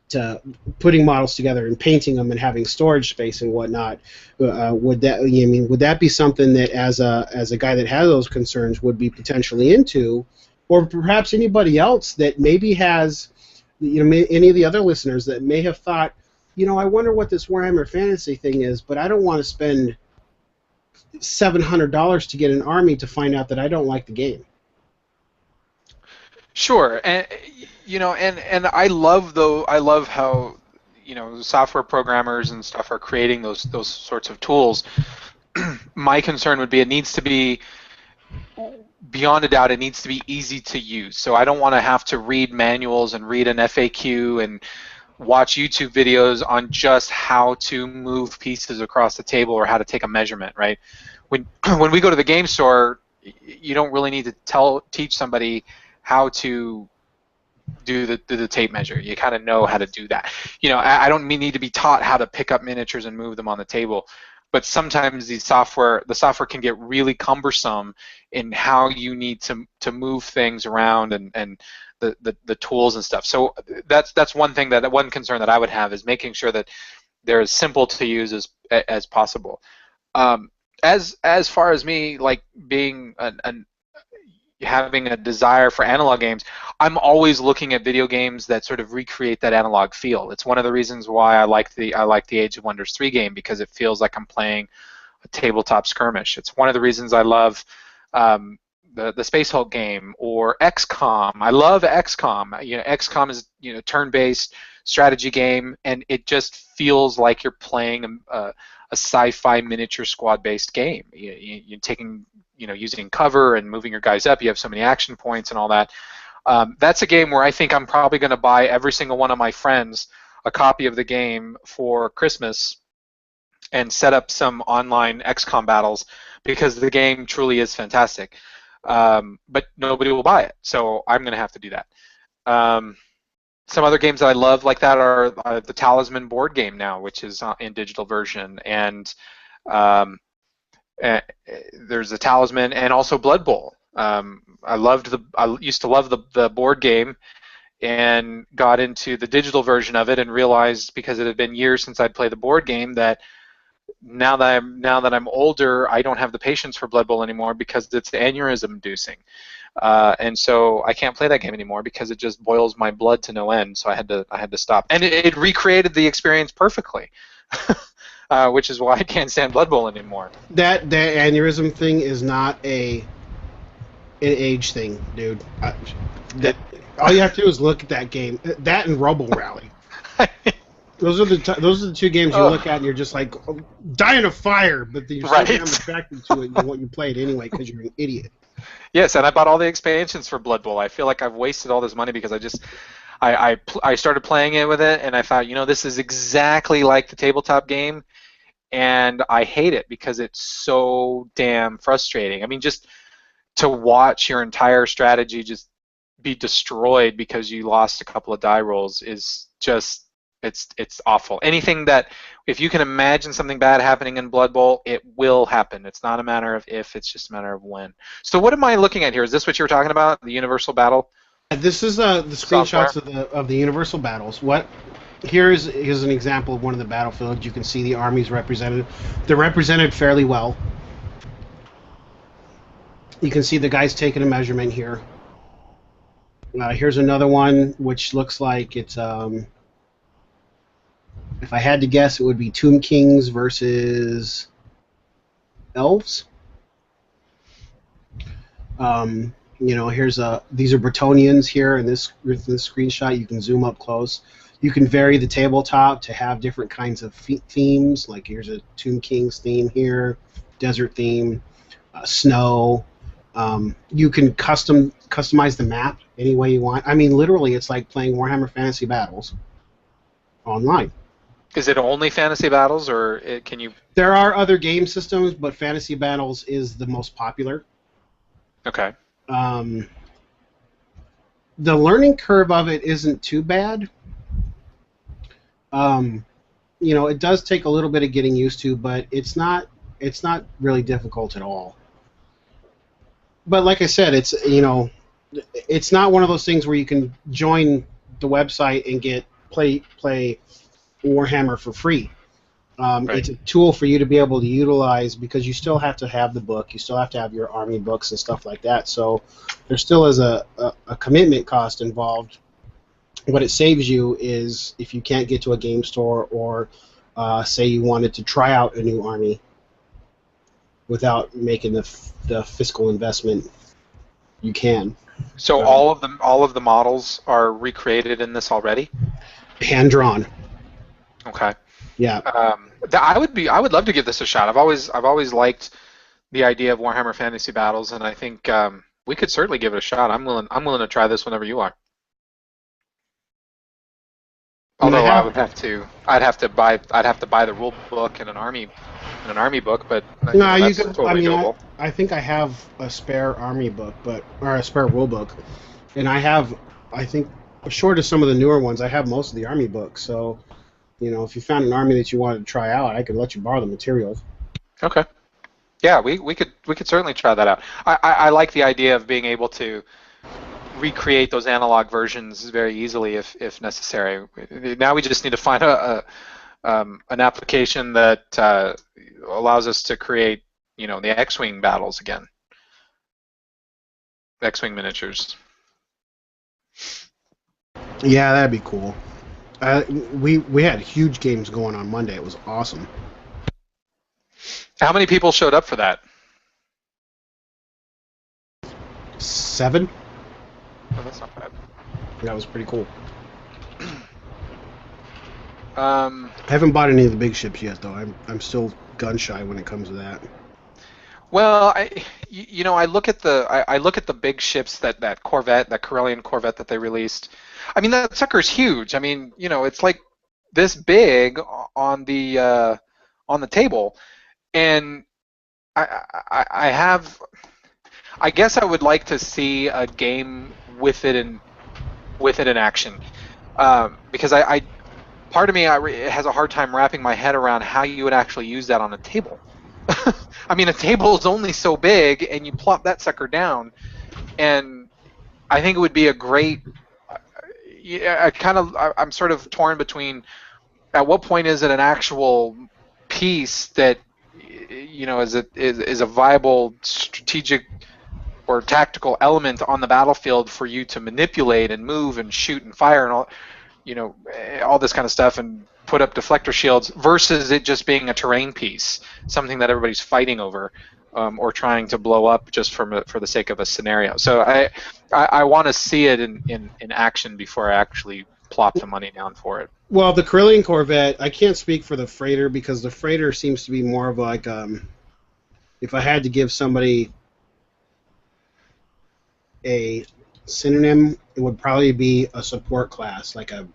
to putting models together and painting them and having storage space and whatnot. Would that be something that as a guy that has those concerns would be potentially into, or perhaps anybody else that maybe has, any of the other listeners that may have thought, I wonder what this Warhammer Fantasy thing is, but I don't want to spend $700 to get an army to find out that I don't like the game. Sure, and and I love how software programmers and stuff are creating those sorts of tools. My concern would be it needs to be, beyond a doubt, it needs to be easy to use. So I don't want to have to read manuals and read an FAQ and watch YouTube videos on just how to move pieces across the table or how to take a measurement, right? When we go to the game store, you don't really need to teach somebody how to do the tape measure. You kind of know how to do that. I don't need to be taught how to pick up miniatures and move them on the table. But sometimes the software can get really cumbersome in how you need to move things around and the tools and stuff. So that's one thing, one concern that I would have, is making sure that they're as simple to use as possible. As far as me, like being having a desire for analog games, I'm always looking at video games that sort of recreate that analog feel. It's one of the reasons why I like the Age of Wonders 3 game, because it feels like I'm playing a tabletop skirmish. It's one of the reasons I love the Space Hulk game, or XCOM. I love XCOM. XCOM is turn-based strategy game, and it just feels like you're playing a sci-fi miniature squad-based game. You're taking, using cover and moving your guys up. You have so many action points and all that. That's a game where I think I'm probably going to buy every single one of my friends a copy of the game for Christmas, and set up some online XCOM battles because the game truly is fantastic. But nobody will buy it, so I'm going to have to do that. Some other games that I love like that are the Talisman board game now, which is in digital version, and there's the Talisman and also Blood Bowl. I used to love the board game, and got into the digital version of it, and realized because it had been years since I'd played the board game that now that I'm older, I don't have the patience for Blood Bowl anymore because it's aneurysm inducing. And so I can't play that game anymore because it just boils my blood to no end. So I had to stop. And it recreated the experience perfectly, which is why I can't stand Blood Bowl anymore. That aneurysm thing is not an age thing, dude. All you have to do is look at that game. That and Rubble Rally. Those are the two games you look at and you're just like, die in a fire, but you're so damn attracted to it you play it anyway because you're an idiot. Yes, and I bought all the expansions for Blood Bowl. I feel like I've wasted all this money because I started playing it with it, and I thought, this is exactly like the tabletop game, and I hate it because it's so damn frustrating. I mean, just to watch your entire strategy just be destroyed because you lost a couple of die rolls is just it's awful. Anything that, if you can imagine something bad happening in Blood Bowl, it will happen. It's not a matter of if, it's just a matter of when. So what am I looking at here? Is this what you were talking about, the Universal Battle? This is the screenshots of the Universal Battles. Here's an example of one of the battlefields. You can see the armies represented. They're represented fairly well. You can see the guys taking a measurement here. Here's another one which looks like it's if I had to guess, it would be Tomb Kings versus Elves. Here's these are Bretonnians here in this screenshot. You can zoom up close. You can vary the tabletop to have different kinds of themes. Like here's a Tomb Kings theme here, desert theme, snow. You can customize the map any way you want. I mean, literally, it's like playing Warhammer Fantasy Battles online. Is it only Fantasy Battles, or can you? There are other game systems, but Fantasy Battles is the most popular. Okay. The learning curve of it isn't too bad. It does take a little bit of getting used to, but it's not really difficult at all. But like I said, it's not one of those things where you can join the website and play Warhammer for free. Right. It's a tool for you to be able to utilize because you still have to have the book, you still have to have your army books and stuff like that. So there still is a commitment cost involved. What it saves you is if you can't get to a game store or say you wanted to try out a new army without making the fiscal investment, you can. So all of the models are recreated in this already? Hand drawn. Okay. Yeah. I would love to give this a shot. I've always liked the idea of Warhammer Fantasy Battles, and I think we could certainly give it a shot. I'm willing to try this whenever you are. Although I'd have to buy the rule book and an army book, but no, that's totally doable. I think I have a spare army book, or a spare rule book, and I think short of some of the newer ones, I have most of the army books. So, if you found an army that you wanted to try out, I could let you borrow the materials. Okay. Yeah, we could certainly try that out. I like the idea of being able to recreate those analog versions very easily if necessary. Now we just need to find an application that allows us to create, the X-Wing battles again. X-Wing miniatures. Yeah, that'd be cool. We had huge games going on Monday. It was awesome. How many people showed up for that? 7. Oh, that's not bad. That was pretty cool. I haven't bought any of the big ships yet, though. I'm still gun shy when it comes to that. Well, I look at the big ships, that Corvette, that Corellian Corvette that they released. I mean, that sucker's huge. I mean, it's like this big on the on the table, and I guess I would like to see a game with it in action, because part of me has a hard time wrapping my head around how you would actually use that on a table. I mean, a table is only so big, and you plop that sucker down, and I think it would be a great. I'm sort of torn between at what point is it an actual piece that is a viable strategic or tactical element on the battlefield for you to manipulate and move and shoot and fire and all this kind of stuff and put up deflector shields, versus it just being a terrain piece, something that everybody's fighting over, or trying to blow up just for the sake of a scenario. So I want to see it in action before I actually plop the money down for it. Well, the Carillion Corvette, I can't speak for the freighter, because the freighter seems to be more of like, if I had to give somebody a synonym, it would probably be a support class, like a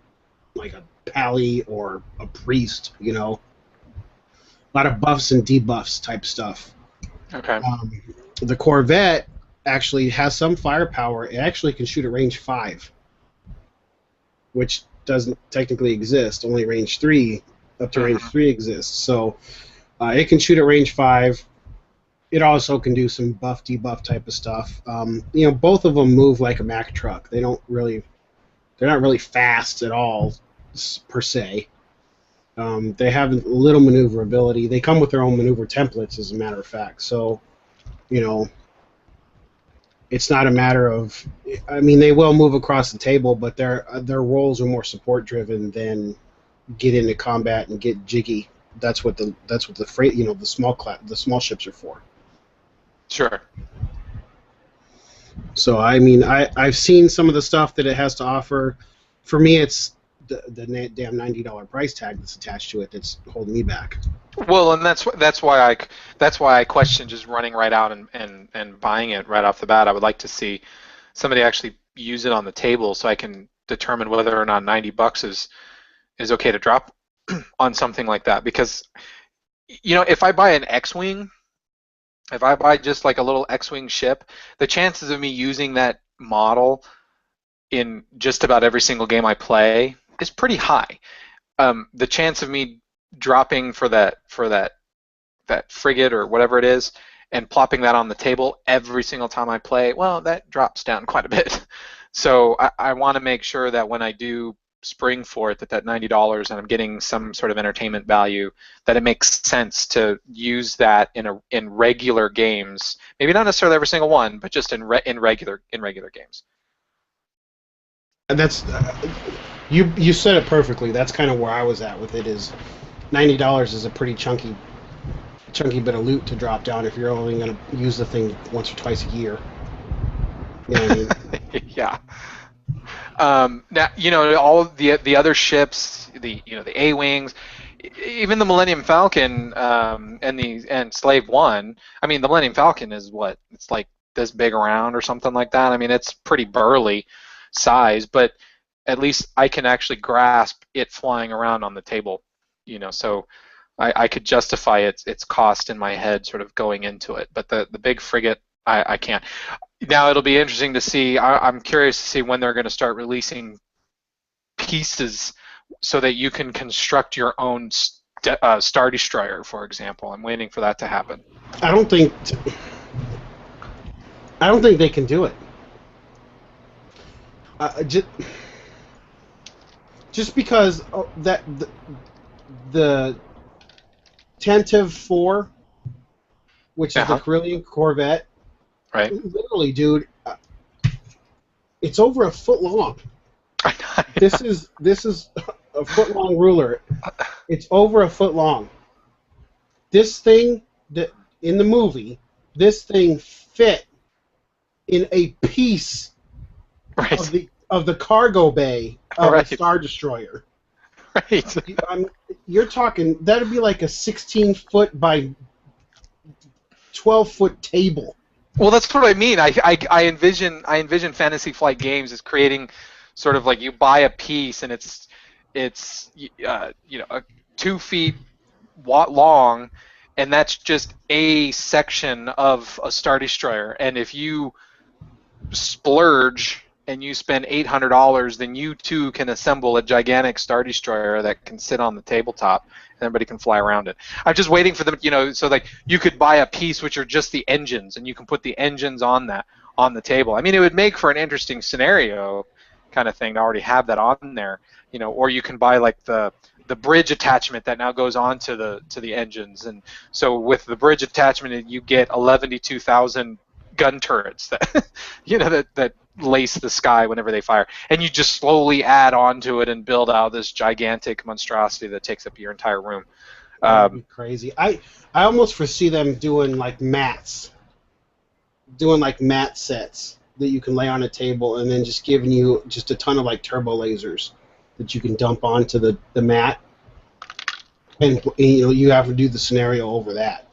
pally or a priest, a lot of buffs and debuffs type stuff. Okay. The Corvette actually has some firepower. It actually can shoot at range 5, which doesn't technically exist. Only range 3, up to range 3 exists. So it can shoot at range 5. It also can do some buff debuff type of stuff. Both of them move like a Mack truck. They're not really fast at all per se. They have little maneuverability. They come with their own maneuver templates, as a matter of fact. So, it's not a matter of. I mean, they will move across the table, but their roles are more support driven than get into combat and get jiggy. That's what the freight, the small ships are for. Sure. So I mean, I've seen some of the stuff that it has to offer. For me, it's the damn $90 price tag that's attached to it that's holding me back. Well, and that's why I question just running right out and buying it right off the bat. I would like to see somebody actually use it on the table so I can determine whether or not $90 is okay to drop on something like that. Because if I buy an X-wing, if I buy just like a little X-wing ship, the chances of me using that model in just about every single game I play is pretty high. The chance of me dropping for that frigate or whatever it is and plopping that on the table every single time I play, well, that drops down quite a bit. So I want to make sure that when I do spring for it, that $90 and I'm getting some sort of entertainment value, that it makes sense to use that in regular games. Maybe not necessarily every single one, but just in regular games. And that's you said it perfectly. That's kind of where I was at with it. Is $90 is a pretty chunky bit of loot to drop down if you're only going to use the thing once or twice a year. You know what I mean? Yeah. Now all of the other ships, the A-wings, even the Millennium Falcon and Slave One. I mean, the Millennium Falcon is what, it's like this big around or something like that. I mean, it's pretty burly size, but at least I can actually grasp it flying around on the table. So I could justify its cost in my head, sort of going into it. But the big frigate, I can't. Now it'll be interesting to see. I'm curious to see when they're going to start releasing pieces so that you can construct your own Star Destroyer, for example. I'm waiting for that to happen. I don't think they can do it. Just because the Tentive 4, which is the Carillion Corvette, right? Literally, dude, it's over a foot long. This is a foot long ruler. It's over a foot long. This thing that in the movie, this thing fit in a piece of the cargo bay of a Star Destroyer. Right. You're talking, that'd be like a 16-foot by 12-foot table. Well, that's what I mean. I envision Fantasy Flight Games as creating sort of like, you buy a piece and it's 2 feet long, and that's just a section of a Star Destroyer. And if you splurge and you spend $800, then you too can assemble a gigantic Star Destroyer that can sit on the tabletop and everybody can fly around it. I'm just waiting for them, so like you could buy a piece which are just the engines, and you can put the engines on the table. I mean, it would make for an interesting scenario kind of thing to already have that on there, or you can buy like the bridge attachment that now goes on to the engines, and so with the bridge attachment you get 11,200 gun turrets that that lace the sky whenever they fire, and you just slowly add on to it and build out this gigantic monstrosity that takes up your entire room. That'd be crazy. I almost foresee them doing like mats, mat sets that you can lay on a table, and then just giving you just a ton of like turbo lasers that you can dump onto the mat, and you have to do the scenario over that,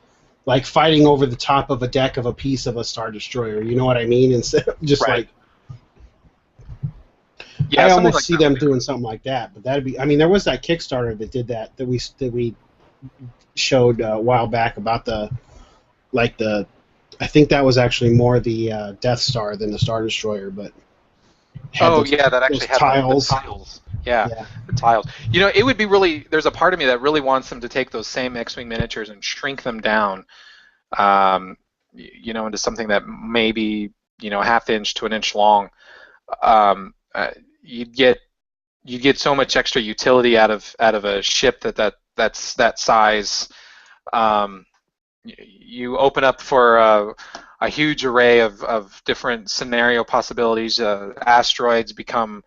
like fighting over the top of a deck of a piece of a Star Destroyer. You know what I mean? Instead of just right. like. Yeah, I almost see them doing something like that, but that'd be. I mean, there was that Kickstarter that did that we showed a while back about the. I think that was actually more the Death Star than the Star Destroyer, but. That actually had tiles. The tiles. Yeah, the tiles. It would be really. There's a part of me that really wants them to take those same X-wing miniatures and shrink them down, into something that maybe a half inch to an inch long. You'd get so much extra utility out of a ship that's that size. You open up for a huge array of different scenario possibilities. Asteroids become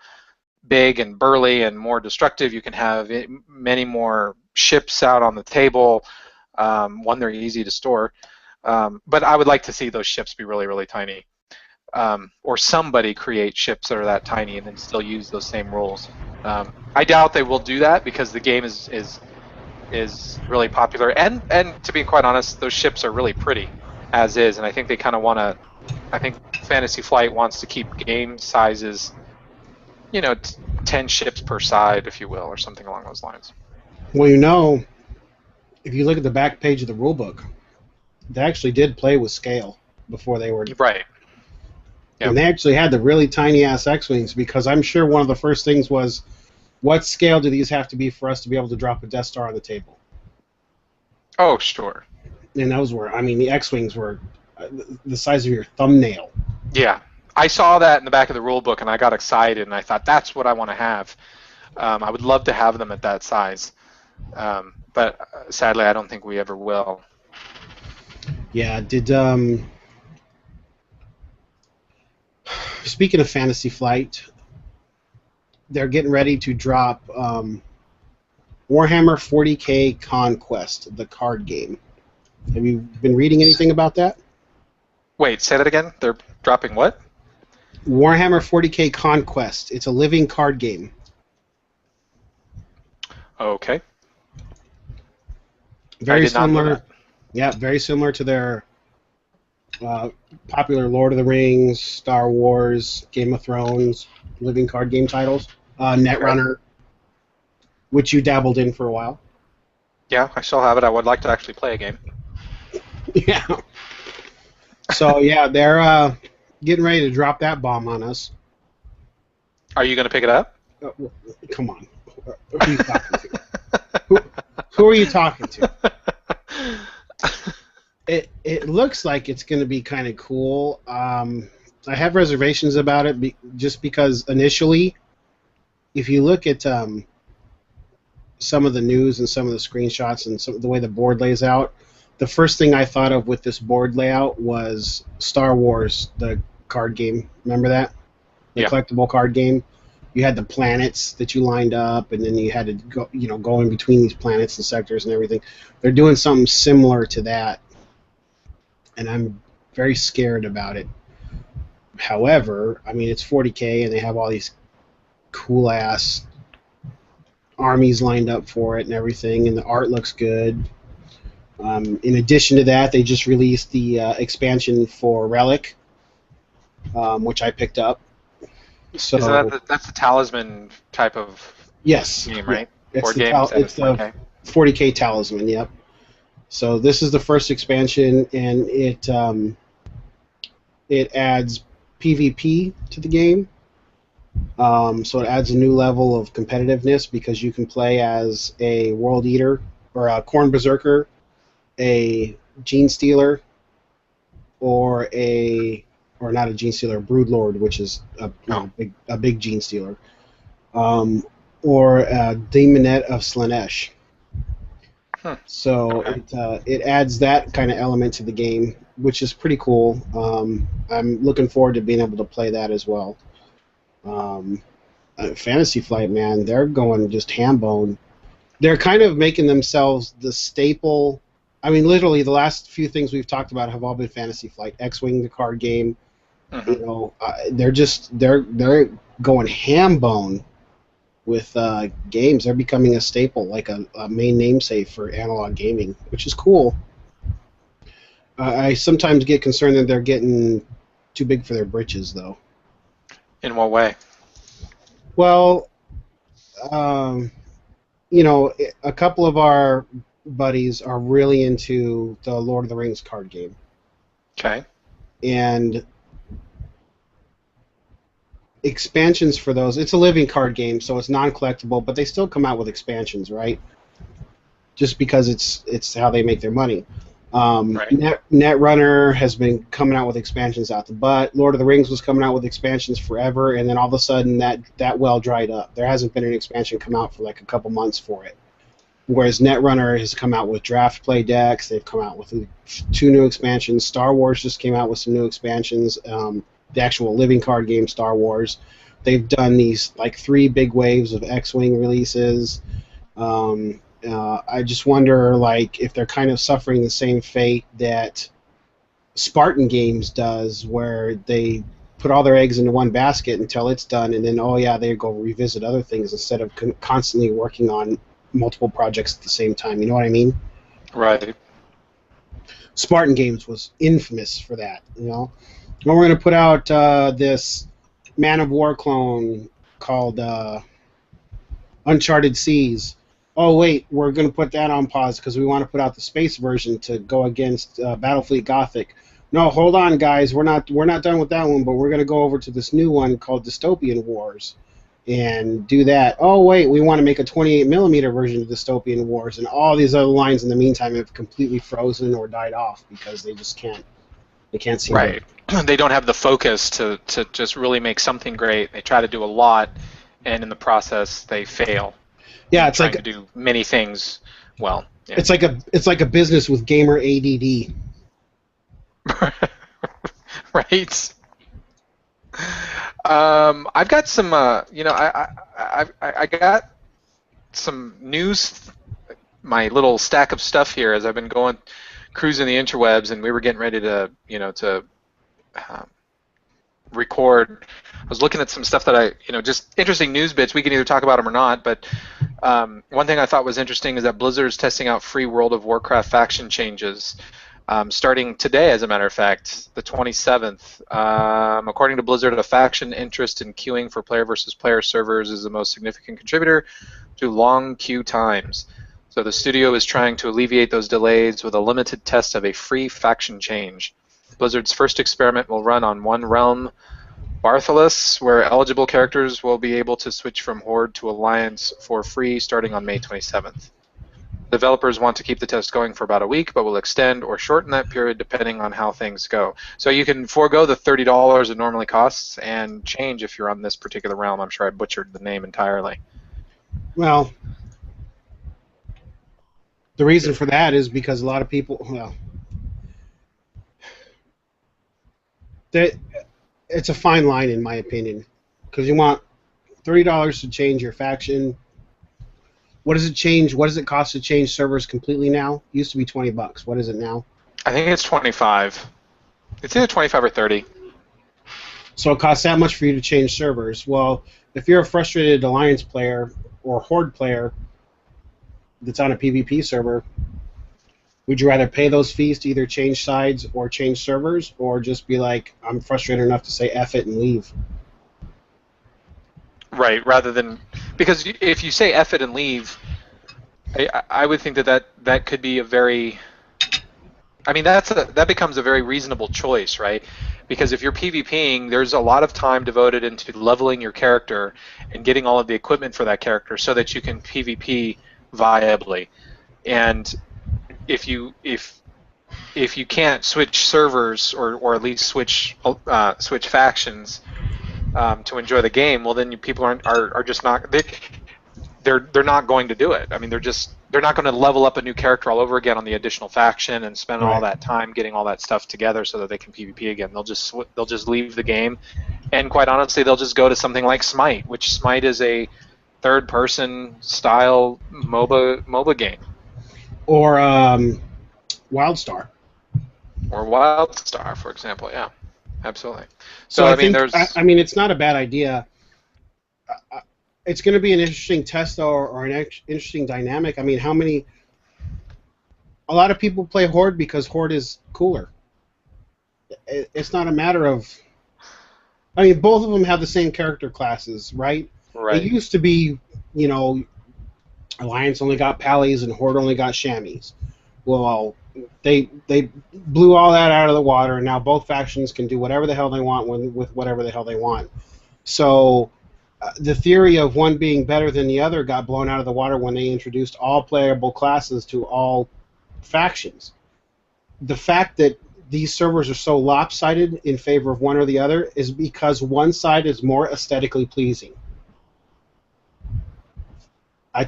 big and burly and more destructive. You can have many more ships out on the table. They're easy to store. But I would like to see those ships be really, really tiny. Or somebody create ships that are that tiny and then still use those same rules. I doubt they will do that because the game is really popular, and to be quite honest, those ships are really pretty as is, and I think they kind of want to. I think Fantasy Flight wants to keep game sizes, 10 ships per side, if you will, or something along those lines. Well, if you look at the back page of the rulebook, they actually did play with scale before they were right. Yep. And they actually had the really tiny ass X-wings, because I'm sure one of the first things was, what scale do these have to be for us to be able to drop a Death Star on the table? Oh, sure. And those were, the X-wings were the size of your thumbnail. Yeah, I saw that in the back of the rule book, and I got excited, and I thought, that's what I want to have. I would love to have them at that size, but sadly, I don't think we ever will. Yeah, speaking of Fantasy Flight, they're getting ready to drop Warhammer 40K Conquest, the card game. Have you been reading anything about that? Wait, say that again? They're dropping what? Warhammer 40K Conquest. It's a living card game. Okay. Very similar. Yeah, very similar to their popular Lord of the Rings, Star Wars, Game of Thrones, living card game titles. Netrunner, which you dabbled in for a while. Yeah, I still have it. I would like to actually play a game. Yeah. So, yeah, they're getting ready to drop that bomb on us. Are you going to pick it up? Come on. Who are you talking to? Who are you talking to? It looks like it's going to be kind of cool. I have reservations about it just because initially, if you look at some of the news and some of the screenshots and the way the board lays out, the first thing I thought of with this board layout was Star Wars, the card game. Remember that? The collectible card game. You had the planets that you lined up, and then you had to go in between these planets and sectors and everything. They're doing something similar to that, and I'm very scared about it. However, it's 40K, and they have all these cool-ass armies lined up for it and everything, and the art looks good. In addition to that, they just released the expansion for Relic, which I picked up. So that's the Talisman type of yes, game, right? It's Board the game. it's the 40K Talisman, yep. So this is the first expansion, and it adds PvP to the game. So it adds a new level of competitiveness because you can play as a World Eater or a Corn Berserker, a Gene Stealer, or not a Gene Stealer, a Broodlord, which is a big Gene Stealer, or a Demonette of Slaanesh. So it adds that kind of element to the game, which is pretty cool. I'm looking forward to being able to play that as well. Fantasy Flight, man, they're going just ham bone. They're kind of making themselves the staple. I mean, literally, the last few things we've talked about have all been Fantasy Flight. X-Wing, the card game. They're going ham bone with games. They're becoming a staple, like a main namesake for analog gaming, which is cool. I sometimes get concerned that they're getting too big for their britches, though. In what way? Well, a couple of our buddies are really into the Lord of the Rings card game. Okay. And expansions for those, it's a living card game, so it's non-collectible, but they still come out with expansions, right? Just because it's how they make their money. Right. Netrunner has been coming out with expansions out the butt. Lord of the Rings was coming out with expansions forever, and then all of a sudden that well dried up. There hasn't been an expansion come out for like a couple months for it. Whereas Netrunner has come out with draft play decks. They've come out with 2 new expansions. Star Wars just came out with some new expansions. The actual living card game Star Wars. They've done these like 3 big waves of X-Wing releases. I just wonder like if they're kind of suffering the same fate that Spartan Games does, where they put all their eggs into one basket until it's done, and then they go revisit other things instead of constantly working on multiple projects at the same time. You know what I mean? Right. Spartan Games was infamous for that. You know. Well, we're going to put out this Man of War clone called Uncharted Seas. Oh, wait, we're going to put that on pause because we want to put out the space version to go against Battlefleet Gothic. No, hold on, guys. We're not done with that one, but we're going to go over to this new one called Dystopian Wars and do that. Oh, wait, we want to make a 28mm version of Dystopian Wars, and all these other lines in the meantime have completely frozen or died off because they just can't. They can't see. Right. They don't have the focus to just really make something great. They try to do a lot, and in the process, they fail. Yeah, it's trying to do many things well. Yeah. It's like a business with gamer ADD. Right. I've got some. I got some news. My little stack of stuff here as I've been going cruising the interwebs, and we were getting ready to record. I was looking at some stuff that just interesting news bits. We can either talk about them or not, but one thing I thought was interesting is that Blizzard's testing out free World of Warcraft faction changes starting today, as a matter of fact, the 27th. According to Blizzard, a faction interest in queuing for player versus player servers is the most significant contributor to long queue times. So the studio is trying to alleviate those delays with a limited test of a free faction change. Blizzard's first experiment will run on one realm, Bartholus, where eligible characters will be able to switch from Horde to Alliance for free starting on May 27th. Developers want to keep the test going for about a week, but will extend or shorten that period depending on how things go. So you can forego the $30 it normally costs and change if you're on this particular realm. I'm sure I butchered the name entirely. Well, the reason for that is because a lot of people, it's a fine line in my opinion, because you want $30 to change your faction. What does it change? What does it cost to change servers completely now? It used to be $20. What is it now? I think it's 25. It's either 25 or 30. So it costs that much for you to change servers. Well, if you're a frustrated Alliance player or Horde player that's on a PvP server, would you rather pay those fees to either change sides or change servers, or just be like, I'm frustrated enough to say F it and leave? Right, rather than, because if you say F it and leave, I would think that could be a very, I mean, that becomes a very reasonable choice, right? Because if you're PvPing, there's a lot of time devoted into leveling your character and getting all of the equipment for that character so that you can PvP viably. And if you can't switch servers or at least switch factions to enjoy the game, well then people are just not they're not going to do it. I mean, they're not going to level up a new character all over again on the additional faction and spend all that time getting all that stuff together so that they can PvP again. They'll just leave the game, and quite honestly, they'll just go to something like Smite, which Smite is a third-person style MOBA game, or WildStar, for example. Yeah, absolutely. So I mean, I mean, it's not a bad idea. It's going to be an interesting test, or an interesting dynamic. I mean, a lot of people play Horde because Horde is cooler. It's not a matter of, I mean, both of them have the same character classes, right? Right. It used to be, you know, Alliance only got Pallies and Horde only got Shammies. Well, they blew all that out of the water, and now both factions can do whatever the hell they want with whatever the hell they want. So the theory of one being better than the other got blown out of the water when they introduced all playable classes to all factions. The fact that these servers are so lopsided in favor of one or the other is because one side is more aesthetically pleasing. I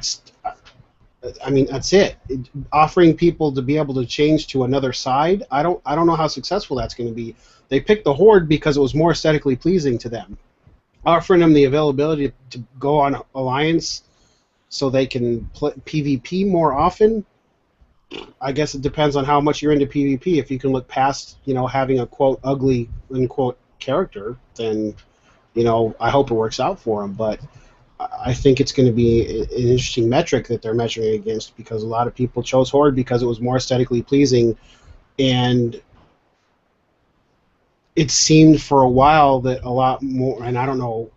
mean, that's it. Offering people to be able to change to another side, I don't know how successful that's going to be. They picked the Horde because it was more aesthetically pleasing to them. Offering them the availability to go on Alliance so they can PvP more often, I guess it depends on how much you're into PvP. If you can look past, you know, having a quote ugly unquote character, then, you know, I hope it works out for them. But I think it's going to be an interesting metric that they're measuring against, because a lot of people chose Horde because it was more aesthetically pleasing, and it seemed for a while that a lot more, and I don't know,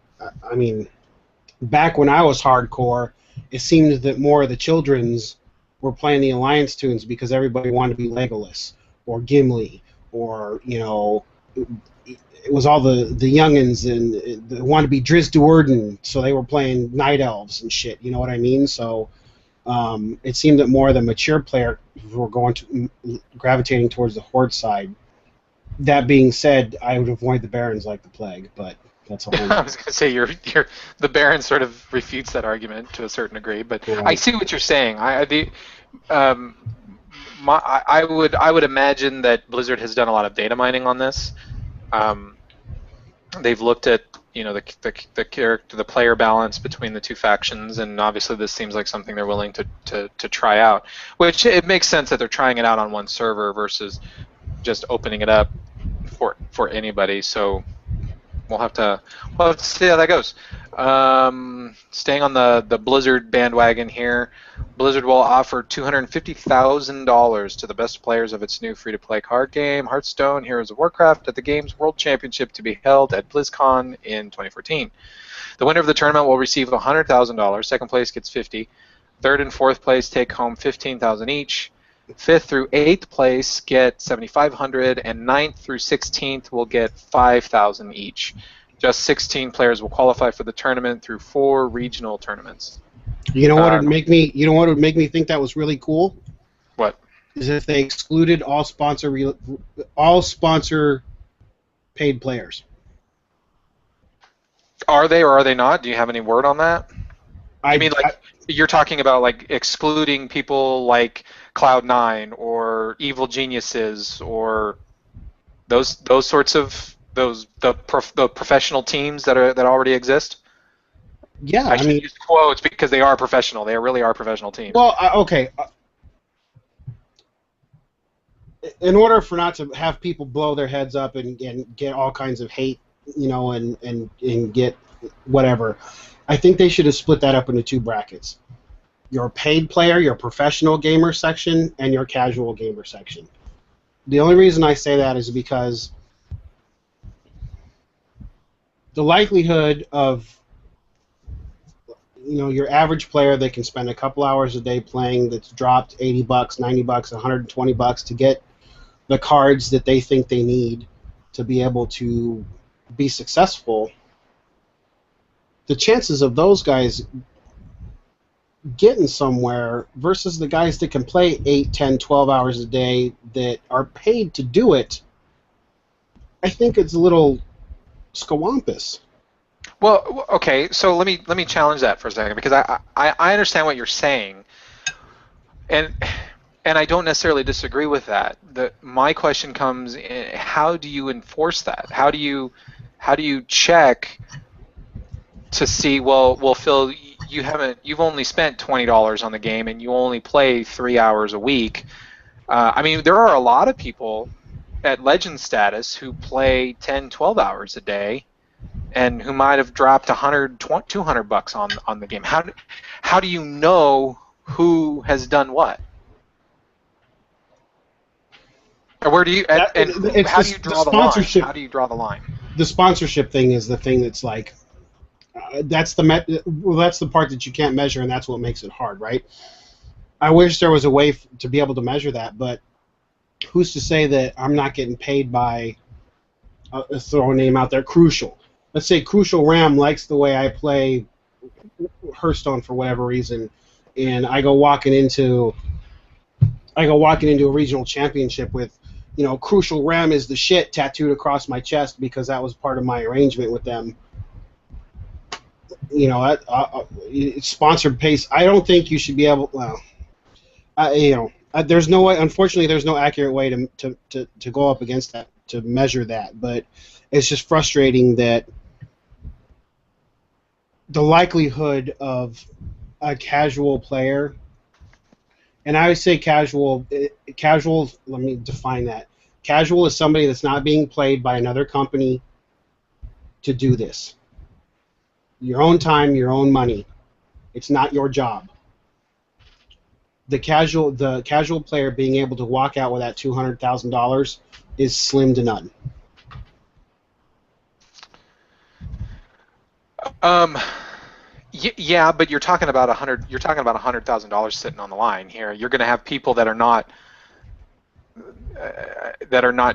I mean, back when I was hardcore, it seemed that more of the children's were playing the Alliance tunes because everybody wanted to be Legolas or Gimli, or, you know, it was all the youngins and they wanted to be Driz Do'Urden, so they were playing Night Elves and shit, you know what I mean? So it seemed that more of the mature players were gravitating towards the Horde side. That being said, I would avoid the Barons like the plague, but that's a whole. I was going to say the Baron sort of refutes that argument to a certain degree, but right. I see what you're saying. I would imagine that Blizzard has done a lot of data mining on this. They've looked at, you know, the player balance between the two factions, and obviously this seems like something they're willing to try out. Which it makes sense that they're trying it out on one server versus just opening it up for anybody. So we'll have to see how that goes. Staying on the Blizzard bandwagon here, Blizzard will offer $250,000 to the best players of its new free-to-play card game, Hearthstone Heroes of Warcraft, at the game's World Championship to be held at BlizzCon in 2014. The winner of the tournament will receive $100,000. Second place gets $50,000. Third and fourth place take home $15,000 each. 5th through 8th place get $7,500, and 9th through 16th will get $5,000 each. Just 16 players will qualify for the tournament through 4 regional tournaments. You know what would make me? You know what would make me think that was really cool? What? Is if they excluded all sponsor paid players. Are they or are they not? Do you have any word on that? I mean, like, you're talking about like excluding people like Cloud9 or Evil Geniuses or those sorts of the professional teams that already exist. Yeah, I mean, use quotes because they are professional. They really are professional teams. Well, okay. In order for not to have people blow their heads up and get all kinds of hate, you know, and get whatever, I think they should have split that up into 2 brackets. Your paid player, your professional gamer section, and your casual gamer section. The only reason I say that is because the likelihood of, your average player that can spend a couple hours a day playing, that's dropped $80, $90, $120 to get the cards that they think they need to be able to be successful, the chances of those guys getting somewhere versus the guys that can play 8, 10, 12 hours a day that are paid to do it, I think it's a little scawampus. Well, okay, so let me challenge that for a second, because I understand what you're saying, and I don't necessarily disagree with that. My question comes in, how do you enforce that? How do you check to see, well, Phil, you've only spent $20 on the game and you only play 3 hours a week. I mean, there are a lot of people at legend status who play 10, 12 hours a day and who might have dropped $100, $200 on the game. How do you know who has done what? Or where do you how do you draw the line? How do you draw the line? The sponsorship thing is the thing that's like, that's the part that you can't measure, and that's what makes it hard, right? I wish there was a way to be able to measure that, but who's to say that I'm not getting paid by, throw a name out there, Crucial. Let's say Crucial Ram likes the way I play Hearthstone for whatever reason, and I go walking into a regional championship with, Crucial Ram is the shit tattooed across my chest because that was part of my arrangement with them. It's sponsored pace. I don't think you should be able. Well, there's no way. Unfortunately, there's no accurate way to go up against that, to measure that. But it's just frustrating that the likelihood of a casual player, and I would say casual. Let me define that. Casual is somebody that's not being played by another company to do this. Your own time, your own money. It's not your job. The casual player being able to walk out with that $200,000 is slim to none. Yeah, but you're talking about $100,000 sitting on the line here. You're going to have people that are not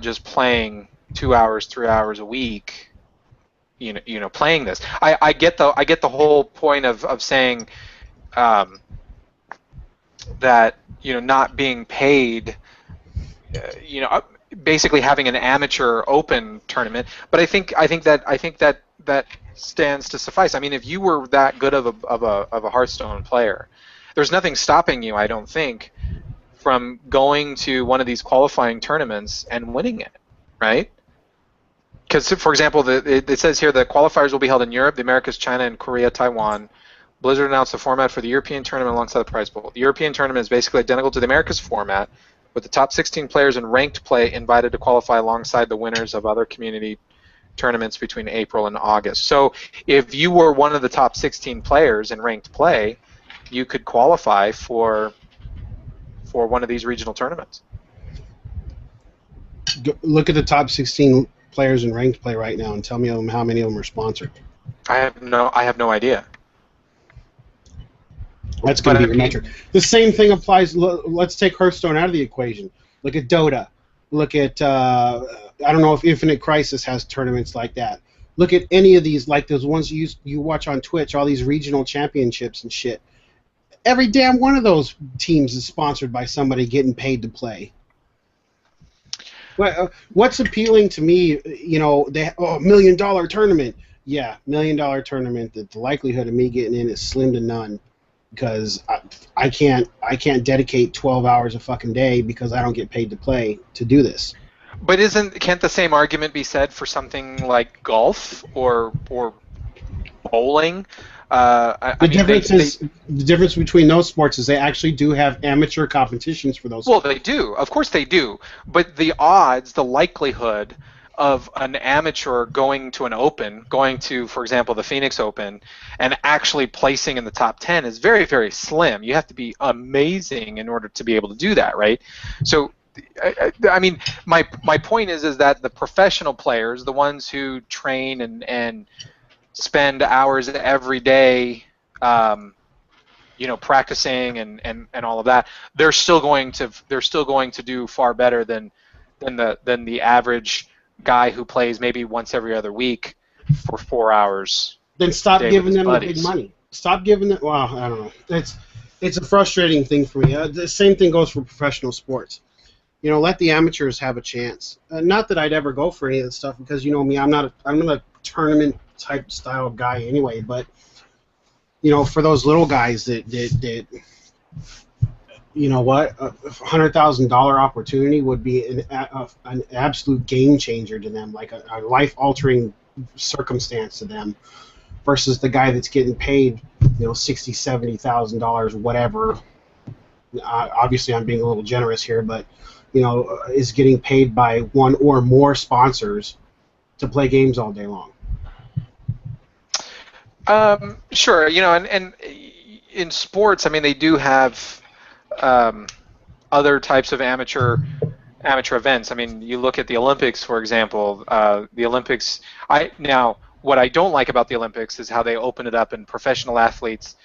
just playing 2 hours, 3 hours a week. Playing this. I get the whole point of saying that not being paid, basically having an amateur open tournament. But I think that stands to suffice. I mean, if you were that good of a Hearthstone player, there's nothing stopping you, I don't think, from going to one of these qualifying tournaments and winning it, right? Because, for example, it says here that qualifiers will be held in Europe, the Americas, China, and Korea, Taiwan. Blizzard announced the format for the European tournament alongside the prize pool. The European tournament is basically identical to the Americas format, with the top 16 players in ranked play invited to qualify alongside the winners of other community tournaments between April and August. So if you were one of the top 16 players in ranked play, you could qualify for one of these regional tournaments. Look at the top 16 players in ranked play right now and tell me how many of them are sponsored. I have no idea. That's going to be your metric. The same thing applies. Let's take Hearthstone out of the equation. Look at Dota. Look at I don't know if Infinite Crisis has tournaments like that. Look at any of these, like those ones you watch on Twitch, all these regional championships and shit. Every damn one of those teams is sponsored by somebody getting paid to play. What's appealing to me, $1 million tournament. Yeah, $1 million tournament. That the likelihood of me getting in is slim to none, because I can't dedicate 12 hours a fucking day because I don't get paid to play to do this. But can't the same argument be said for something like golf or bowling? The difference between those sports is they actually do have amateur competitions for those. Well, they do. Of course they do. But the likelihood of an amateur going to an open, going to, for example, the Phoenix Open, and actually placing in the top 10 is very, very slim. You have to be amazing in order to be able to do that, right? So, I mean, my point is that the professional players, the ones who train and spend hours every day practicing and all of that, they're still going to do far better than the average guy who plays maybe once every other week for 4 hours Then a stop day with giving his them the big buddies. money. Stop giving them. Well, I don't know. It's a frustrating thing for me. The same thing goes for professional sports. Let the amateurs have a chance. Not that I'd ever go for any of this stuff because you know me, I'm not a tournament type style guy anyway. But for those little guys that you know what, a $100,000 opportunity would be an absolute game changer to them, like a life altering circumstance to them, versus the guy that's getting paid, $60,000, $70,000, whatever. Obviously, I'm being a little generous here, but is getting paid by one or more sponsors to play games all day long. Sure, and in sports, I mean, they do have other types of amateur events. I mean, you look at the Olympics, for example. The Olympics. Now, what I don't like about the Olympics is how they open it up and professional athletes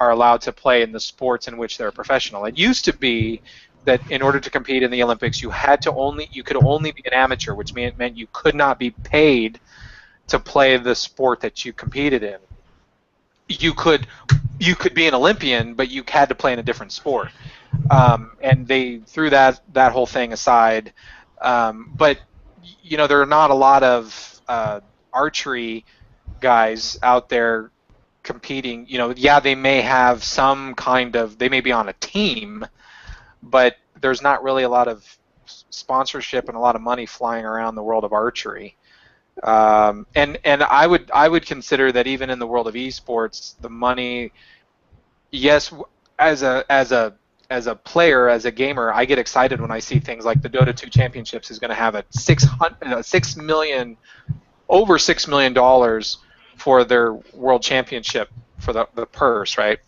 are allowed to play in the sports in which they're professional. It used to be that in order to compete in the Olympics, you could only be an amateur, which meant you could not be paid to play the sport that you competed in. You could be an Olympian, but you had to play in a different sport. And they threw that whole thing aside. But there are not a lot of archery guys out there competing. They may have they may be on a team, but there's not really a lot of sponsorship and a lot of money flying around the world of archery. And I would consider that even in the world of esports, the money, yes, as a player, as a gamer, I get excited when I see things like the Dota 2 Championships is going to have over $6 million for their world championship for the purse, right?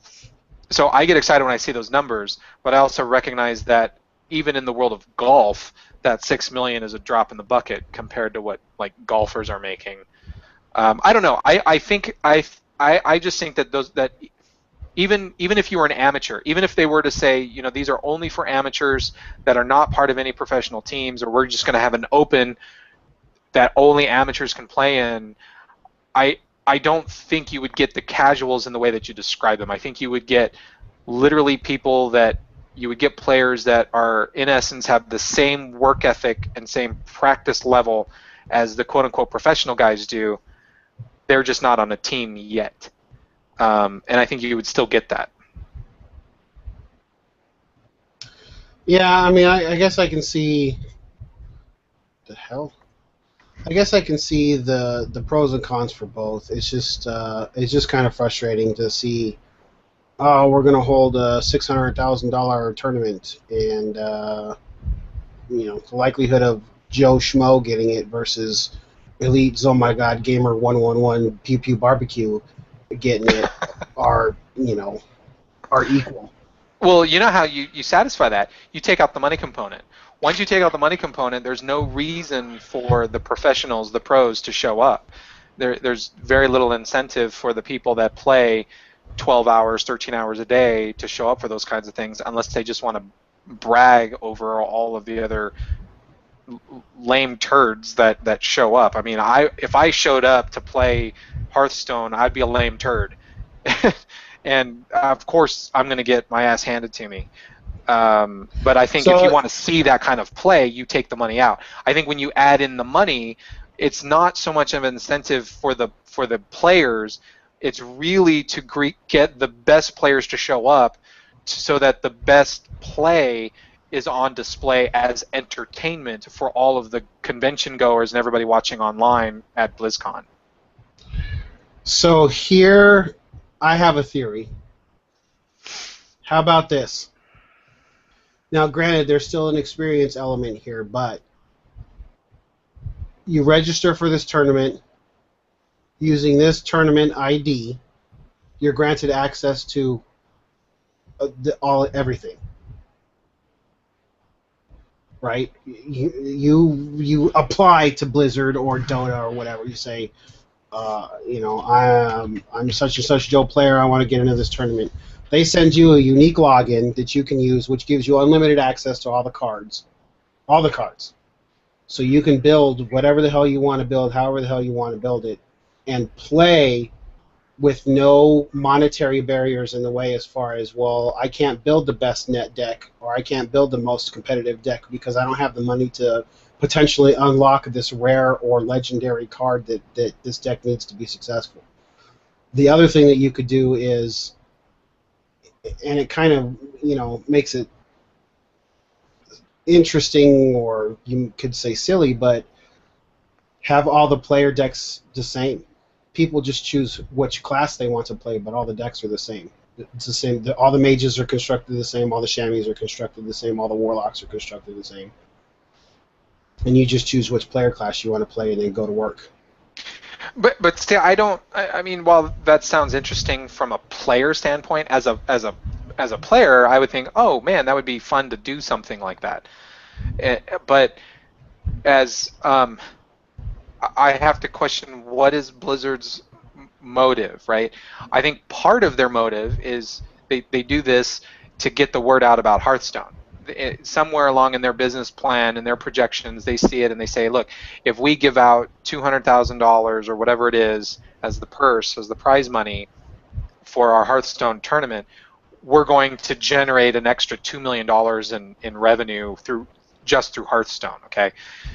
So I get excited when I see those numbers, but I also recognize that even in the world of golf, that $6 million is a drop in the bucket compared to what like golfers are making. I don't know. I just think that even if you were an amateur, even if they were to say, these are only for amateurs that are not part of any professional teams, or we're just going to have an open that only amateurs can play in, I don't think you would get the casuals in the way that you describe them. I think you would get literally you would get players that are, in essence, have the same work ethic and same practice level as the quote-unquote professional guys do. They're just not on a team yet. And I think you would still get that. Yeah, I mean, I guess I can see... The hell? I guess I can see the pros and cons for both. It's just kind of frustrating to see... Oh, we're going to hold a $600,000 tournament, and the likelihood of Joe Schmo getting it versus Elite Oh My God Gamer 111 Pew Pew Barbecue getting it are equal. Well, you know how you satisfy that? You take out the money component. Once you take out the money component, there's no reason for the professionals, the pros, to show up. There's very little incentive for the people that play 12 hours, 13 hours a day to show up for those kinds of things, unless they just want to brag over all of the other lame turds that show up. I mean, if I showed up to play Hearthstone, I'd be a lame turd. And of course, I'm going to get my ass handed to me. But I think if you want to see that kind of play, you take the money out. I think when you add in the money, it's not so much of an incentive for the players. It's really to get the best players to show up so that the best play is on display as entertainment for all of the convention goers and everybody watching online at BlizzCon. So here I have a theory. How about this? Now, granted, there's still an experience element here, but you register for this tournament using this tournament ID. You're granted access to everything, right? You apply to Blizzard or Dota or whatever. You say, I'm such and such Joe player. I want to get into this tournament. They send you a unique login that you can use, which gives you unlimited access to all the cards. All the cards. So you can build whatever the hell you want to build, however the hell you want to build it, and play with no monetary barriers in the way as far as, well, I can't build the best net deck, or I can't build the most competitive deck because I don't have the money to potentially unlock this rare or legendary card that this deck needs to be successful. The other thing that you could do is, and it kind of, makes it interesting, or you could say silly, but have all the player decks the same. People just choose which class they want to play, but all the decks are the same. It's the same. All the mages are constructed the same. All the chamois are constructed the same. All the warlocks are constructed the same. And you just choose which player class you want to play, and then go to work. But still, I mean, while that sounds interesting from a player standpoint, as a player, I would think, oh man, that would be fun to do something like that. But as I have to question, what is Blizzard's motive, right? I think part of their motive is they do this to get the word out about Hearthstone. Somewhere along in their business plan and their projections, they see it and they say, look, if we give out $200,000 or whatever it is as the purse, as the prize money for our Hearthstone tournament, we're going to generate an extra $2 million in revenue just through Hearthstone, okay?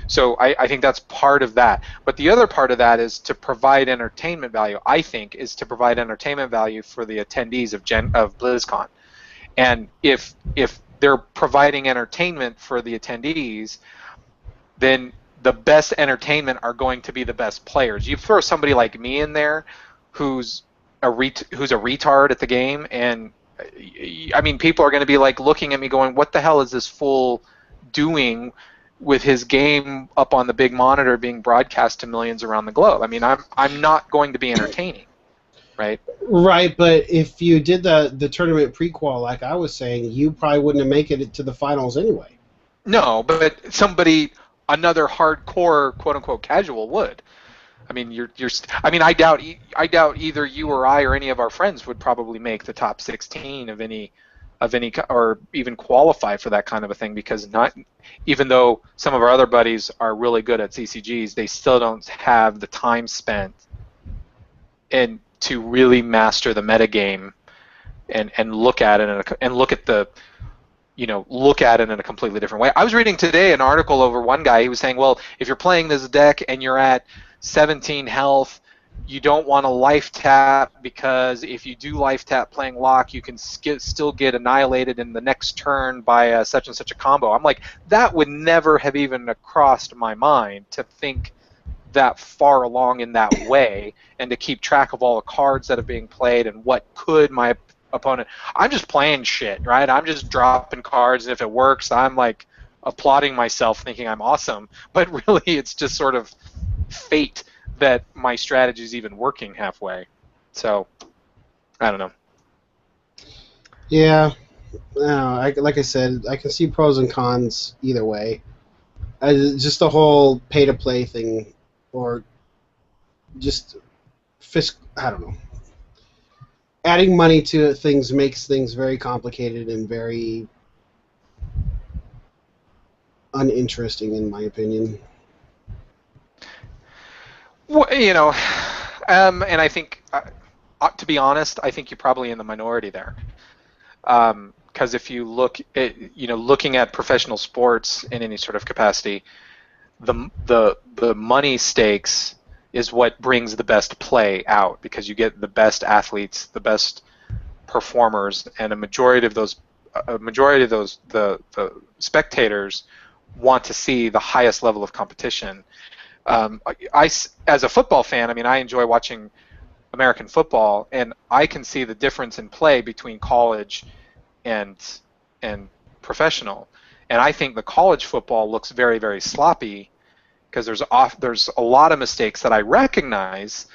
So I think that's part of that. But the other part of that is to provide entertainment value, I think, is to provide entertainment value for the attendees of BlizzCon. And if they're providing entertainment for the attendees, then the best entertainment are going to be the best players. You throw somebody like me in there who's a retard at the game, and I mean, people are going to be like looking at me going, what the hell is this fool doing with his game up on the big monitor being broadcast to millions around the globe? I mean, I'm not going to be entertaining, right? Right, but if you did the tournament prequel, like I was saying, you probably wouldn't have made it to the finals anyway. No, but another hardcore quote unquote casual would. I mean, I doubt either you or I or any of our friends would probably make the top 16 of any, or even qualify for that kind of a thing, because even though some of our other buddies are really good at CCGs, they still don't have the time spent and to really master the metagame and look at it look at it in a completely different way. I was reading today an article over one guy. He was saying, well, if you're playing this deck and you're at 17 health, you don't want to life tap, because if you do life tap playing lock, you can still get annihilated in the next turn by such and such a combo. I'm like, that would never have even crossed my mind to think that far along in that way, and to keep track of all the cards that are being played and what could my opponent. I'm just playing shit, right? I'm just dropping cards, and if it works, I'm like applauding myself, thinking I'm awesome. But really, it's just sort of fate that my strategy is even working halfway. So, I don't know. Yeah, like I said, I can see pros and cons either way. Just the whole pay-to-play thing, or just I don't know. Adding money to things makes things very complicated and very uninteresting, in my opinion. Well, and I think, to be honest, I think you're probably in the minority there. Because if you look at, looking at professional sports in any sort of capacity, the money stakes is what brings the best play out, because you get the best athletes, the best performers, and a majority of those the spectators want to see the highest level of competition. As a football fan, I mean, I enjoy watching American football, and I can see the difference in play between college and professional. And I think the college football looks very, very sloppy, because there's a lot of mistakes that I recognize.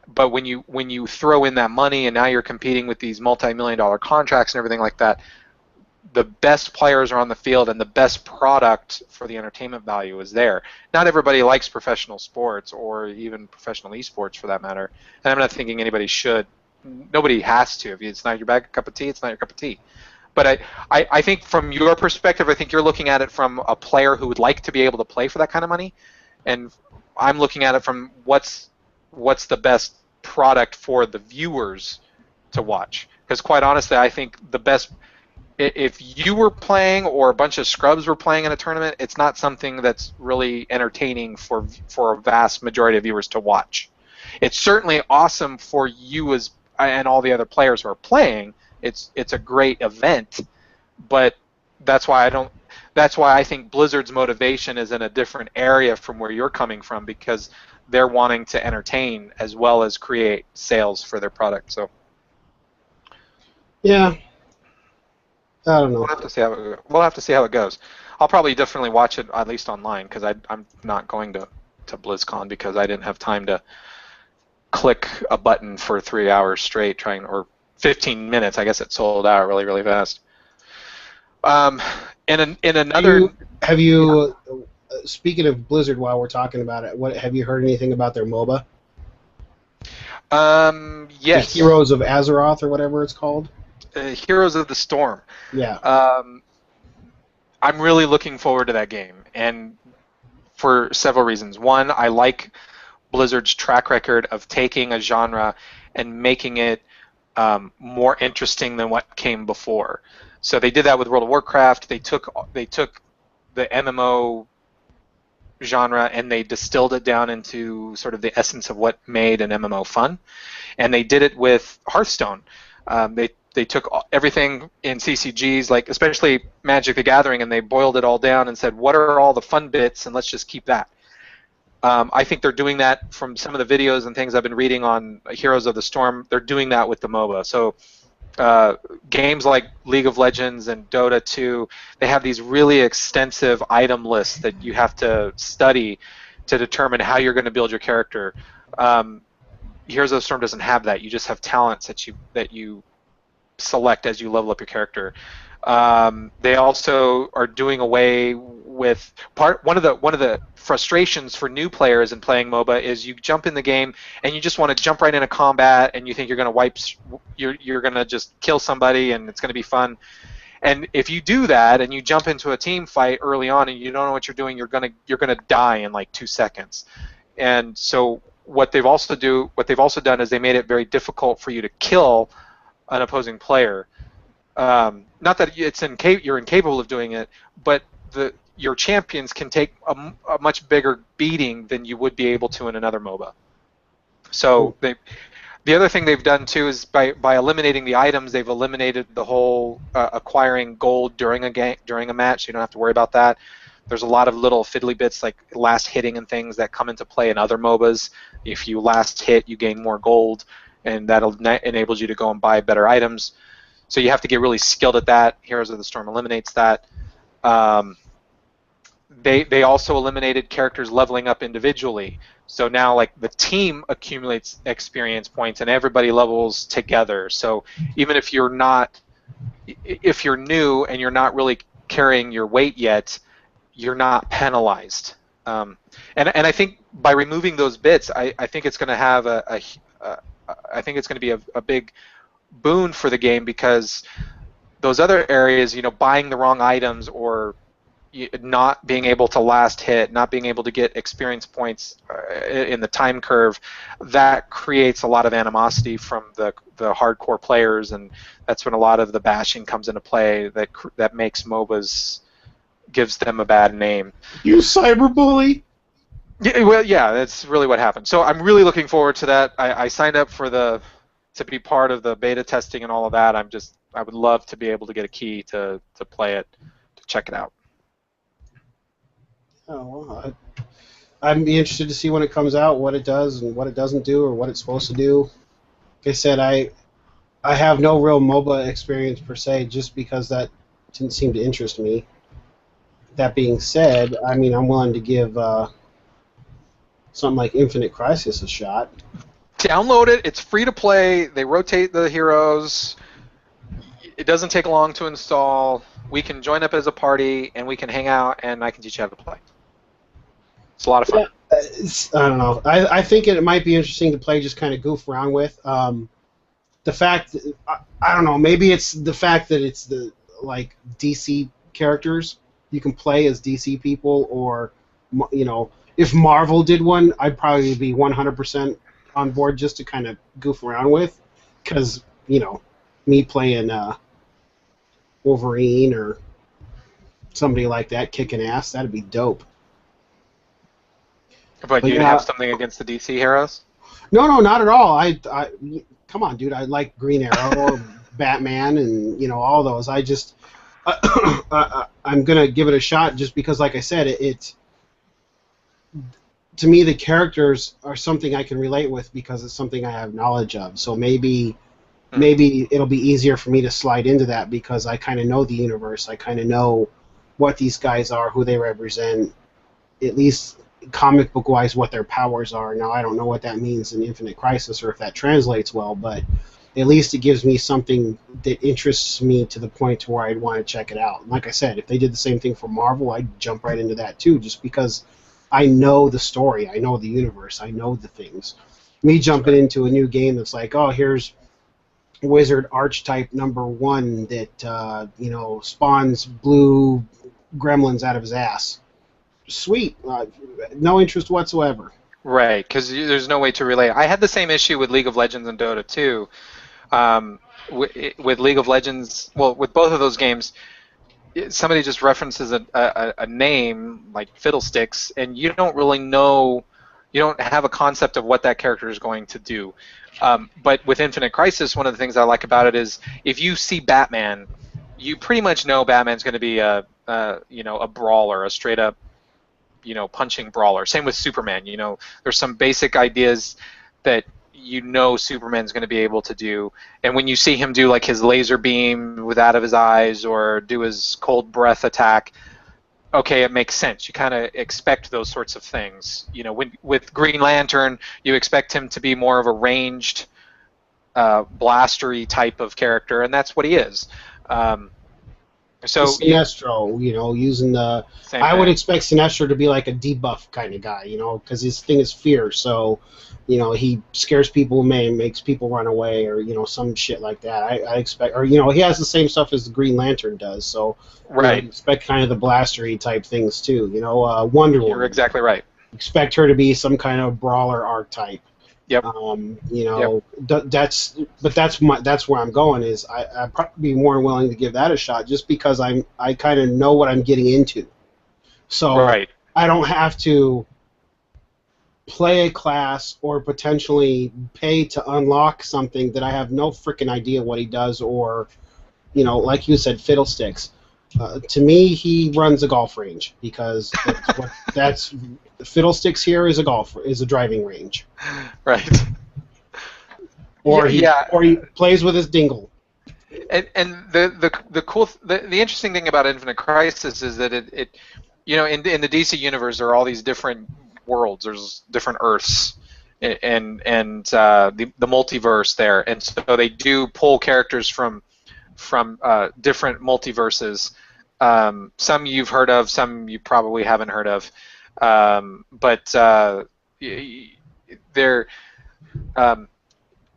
But when you throw in that money, and now you're competing with these multi-million-dollar contracts and everything like that, the best players are on the field and the best product for the entertainment value is there. Not everybody likes professional sports or even professional esports for that matter, and I'm not thinking anybody should. Nobody has to. If it's not your cup of tea, it's not your cup of tea. But I think from your perspective, I think you're looking at it from a player who would like to be able to play for that kind of money, and I'm looking at it from what's the best product for the viewers to watch. Because quite honestly, I think the best, if you were playing or a bunch of scrubs were playing in a tournament, it's not something that's really entertaining for a vast majority of viewers to watch. It's certainly awesome for you and all the other players who are playing. It's a great event, but that's why I think Blizzard's motivation is in a different area from where you're coming from, because they're wanting to entertain as well as create sales for their product. So yeah, I don't know. We'll have to see how it goes. I'll probably definitely watch it at least online, because I'm not going to BlizzCon because I didn't have time to click a button for 3 hours straight or 15 minutes. I guess it sold out really, really fast. Have you speaking of Blizzard, while we're talking about it, have you heard anything about their MOBA? Yes. The Heroes of Azeroth or whatever it's called. Heroes of the Storm. Yeah. I'm really looking forward to that game, and for several reasons. One, I like Blizzard's track record of taking a genre and making it more interesting than what came before. So they did that with World of Warcraft. They took the MMO genre and they distilled it down into sort of the essence of what made an MMO fun, and they did it with Hearthstone. They took everything in CCGs, like especially Magic the Gathering, and they boiled it all down and said, what are all the fun bits, and let's just keep that. I think they're doing that from some of the videos and things I've been reading on Heroes of the Storm. They're doing that with the MOBA. So games like League of Legends and Dota 2, they have these really extensive item lists that you have to study to determine how you're going to build your character. Heroes of the Storm doesn't have that. You just have talents that you select as you level up your character. They also are doing away with one of the frustrations for new players in playing MOBA is you jump in the game and you just want to jump right into combat and you think you're going to you're going to just kill somebody and it's going to be fun. And if you do that and you jump into a team fight early on and you don't know what you're doing, you're going to die in like 2 seconds. And so what they've also done is they made it very difficult for you to kill an opposing player. Not that you're incapable of doing it, but your champions can take a much bigger beating than you would be able to in another MOBA. So the other thing they've done too is by eliminating the items, they've eliminated the whole acquiring gold during a match. So you don't have to worry about that. There's a lot of little fiddly bits like last hitting and things that come into play in other MOBAs. If you last hit, you gain more gold, and that enables you to go and buy better items. So you have to get really skilled at that. Heroes of the Storm eliminates that. They also eliminated characters leveling up individually. So now like the team accumulates experience points and everybody levels together. So even if you're new and you're not really carrying your weight yet, you're not penalized. And I think by removing those bits, I think it's going to have I think it's going to be a big boon for the game, because those other areas, buying the wrong items or not being able to last hit, not being able to get experience points in the time curve, that creates a lot of animosity from the hardcore players, and that's when a lot of the bashing comes into play that makes MOBAs, gives them a bad name. You cyberbully! Yeah, well, yeah, that's really what happened. So I'm really looking forward to that. I signed up to be part of the beta testing and all of that. I would love to be able to get a key to play it, to check it out. Oh, well, I'd be interested to see when it comes out, what it does and what it doesn't do, or what it's supposed to do. Like I said, I have no real MOBA experience per se, just because that didn't seem to interest me. That being said, I mean, I'm willing to give something like Infinite Crisis a shot. Download it. It's free to play. They rotate the heroes. It doesn't take long to install. we can join up as a party and we can hang out and I can teach you how to play. It's a lot of fun. Yeah, I don't know. I think it might be interesting to play, just kind of goof around with. The fact, I don't know, maybe it's the fact that it's the like DC characters. You can play as DC people, or if Marvel did one, I'd probably be 100% on board just to kind of goof around with, because me playing Wolverine or somebody like that kicking ass, that'd be dope. But you'd have something against the DC heroes? No, not at all. I come on, dude. I like Green Arrow or Batman and all those. I just I'm gonna give it a shot just because, like I said, it to me the characters are something I can relate with because it's something I have knowledge of. So maybe it'll be easier for me to slide into that because I kind of know the universe. I kind of know what these guys are, who they represent, at least comic book wise, what their powers are. Now I don't know what that means in Infinite Crisis or if that translates well, but at least it gives me something that interests me to the point to where I'd want to check it out. Like I said, if they did the same thing for Marvel, I'd jump right into that too, just because I know the story, I know the universe, I know the things. Me jumping into a new game that's like, oh, here's Wizard Archetype #1 that spawns blue gremlins out of his ass. Sweet, no interest whatsoever. Right, because there's no way to relate. I had the same issue with League of Legends and Dota 2. With League of Legends, well, with both of those games, somebody just references a name like Fiddlesticks, and you don't really know, you don't have a concept of what that character is going to do. But with Infinite Crisis, one of the things I like about it is if you see Batman, you pretty much know Batman's going to be a brawler, a straight up punching brawler. Same with Superman. There's some basic ideas that Superman's going to be able to do. And when you see him do like his laser beam out of his eyes or do his cold breath attack, okay, it makes sense. You kind of expect those sorts of things. With Green Lantern, you expect him to be more of a ranged, blastery type of character, and that's what he is. So Sinestro, using the. I would expect Sinestro to be like a debuff kind of guy, because his thing is fear. So, he scares people, makes people run away, or some shit like that. I expect, or he has the same stuff as the Green Lantern does. So, right. I expect kind of the blastery type things too. Wonder Woman. You're exactly right. Expect her to be some kind of brawler archetype. Yep. Yep. That's where I'm going. Is I'd probably be more willing to give that a shot just because I kind of know what I'm getting into. So right. I don't have to play a class or potentially pay to unlock something that I have no freaking idea what he does, or like you said, Fiddlesticks. To me, he runs a golf range because that's Fiddlesticks here is a driving range. Right. Or he plays with his dingle. And the interesting thing about Infinite Crisis is that it in the DC universe there are all these different worlds. There's different Earths and the multiverse there, and so they do pull characters from different multiverses. Some you've heard of, some you probably haven't heard of. But they're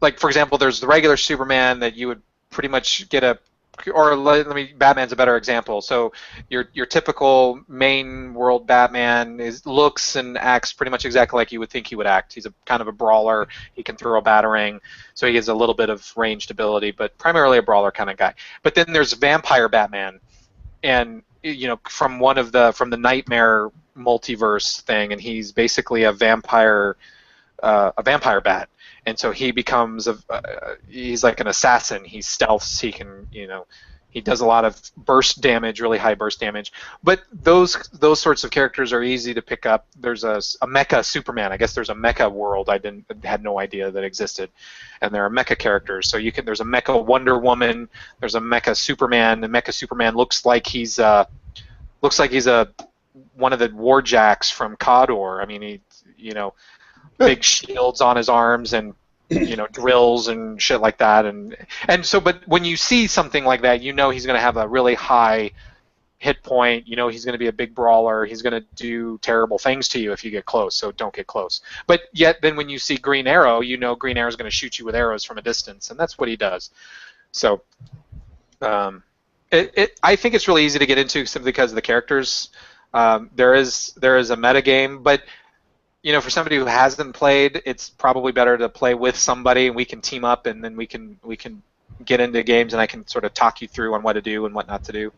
like, for example, there's the regular Superman that you would pretty much get Batman's a better example. So your typical main world Batman looks and acts pretty much exactly like you would think he would act. He's a kind of a brawler. He can throw a batarang, so he has a little bit of ranged ability, but primarily a brawler kind of guy. But then there's Vampire Batman, and from the Nightmare multiverse thing, and he's basically a vampire bat, and so he becomes he's like an assassin. He stealths. He can he does a lot of burst damage, really high burst damage. But those sorts of characters are easy to pick up. There's a mecha Superman. I guess there's a mecha world I had no idea that existed, and there are mecha characters. So there's a mecha Wonder Woman. There's a mecha Superman. The mecha Superman looks like he's one of the Warjacks from Cawdor. I mean, big shields on his arms and drills and shit like that, and so, but when you see something like that, he's going to have a really high hit point. He's going to be a big brawler. He's going to do terrible things to you if you get close, so don't get close. But yet then when you see Green Arrow, Green Arrow's going to shoot you with arrows from a distance, and that's what he does. So I think it's really easy to get into simply because of the characters. There is a meta game, but for somebody who hasn't played, it's probably better to play with somebody, and we can team up, and then we can get into games, and I can sort of talk you through on what to do and what not to do.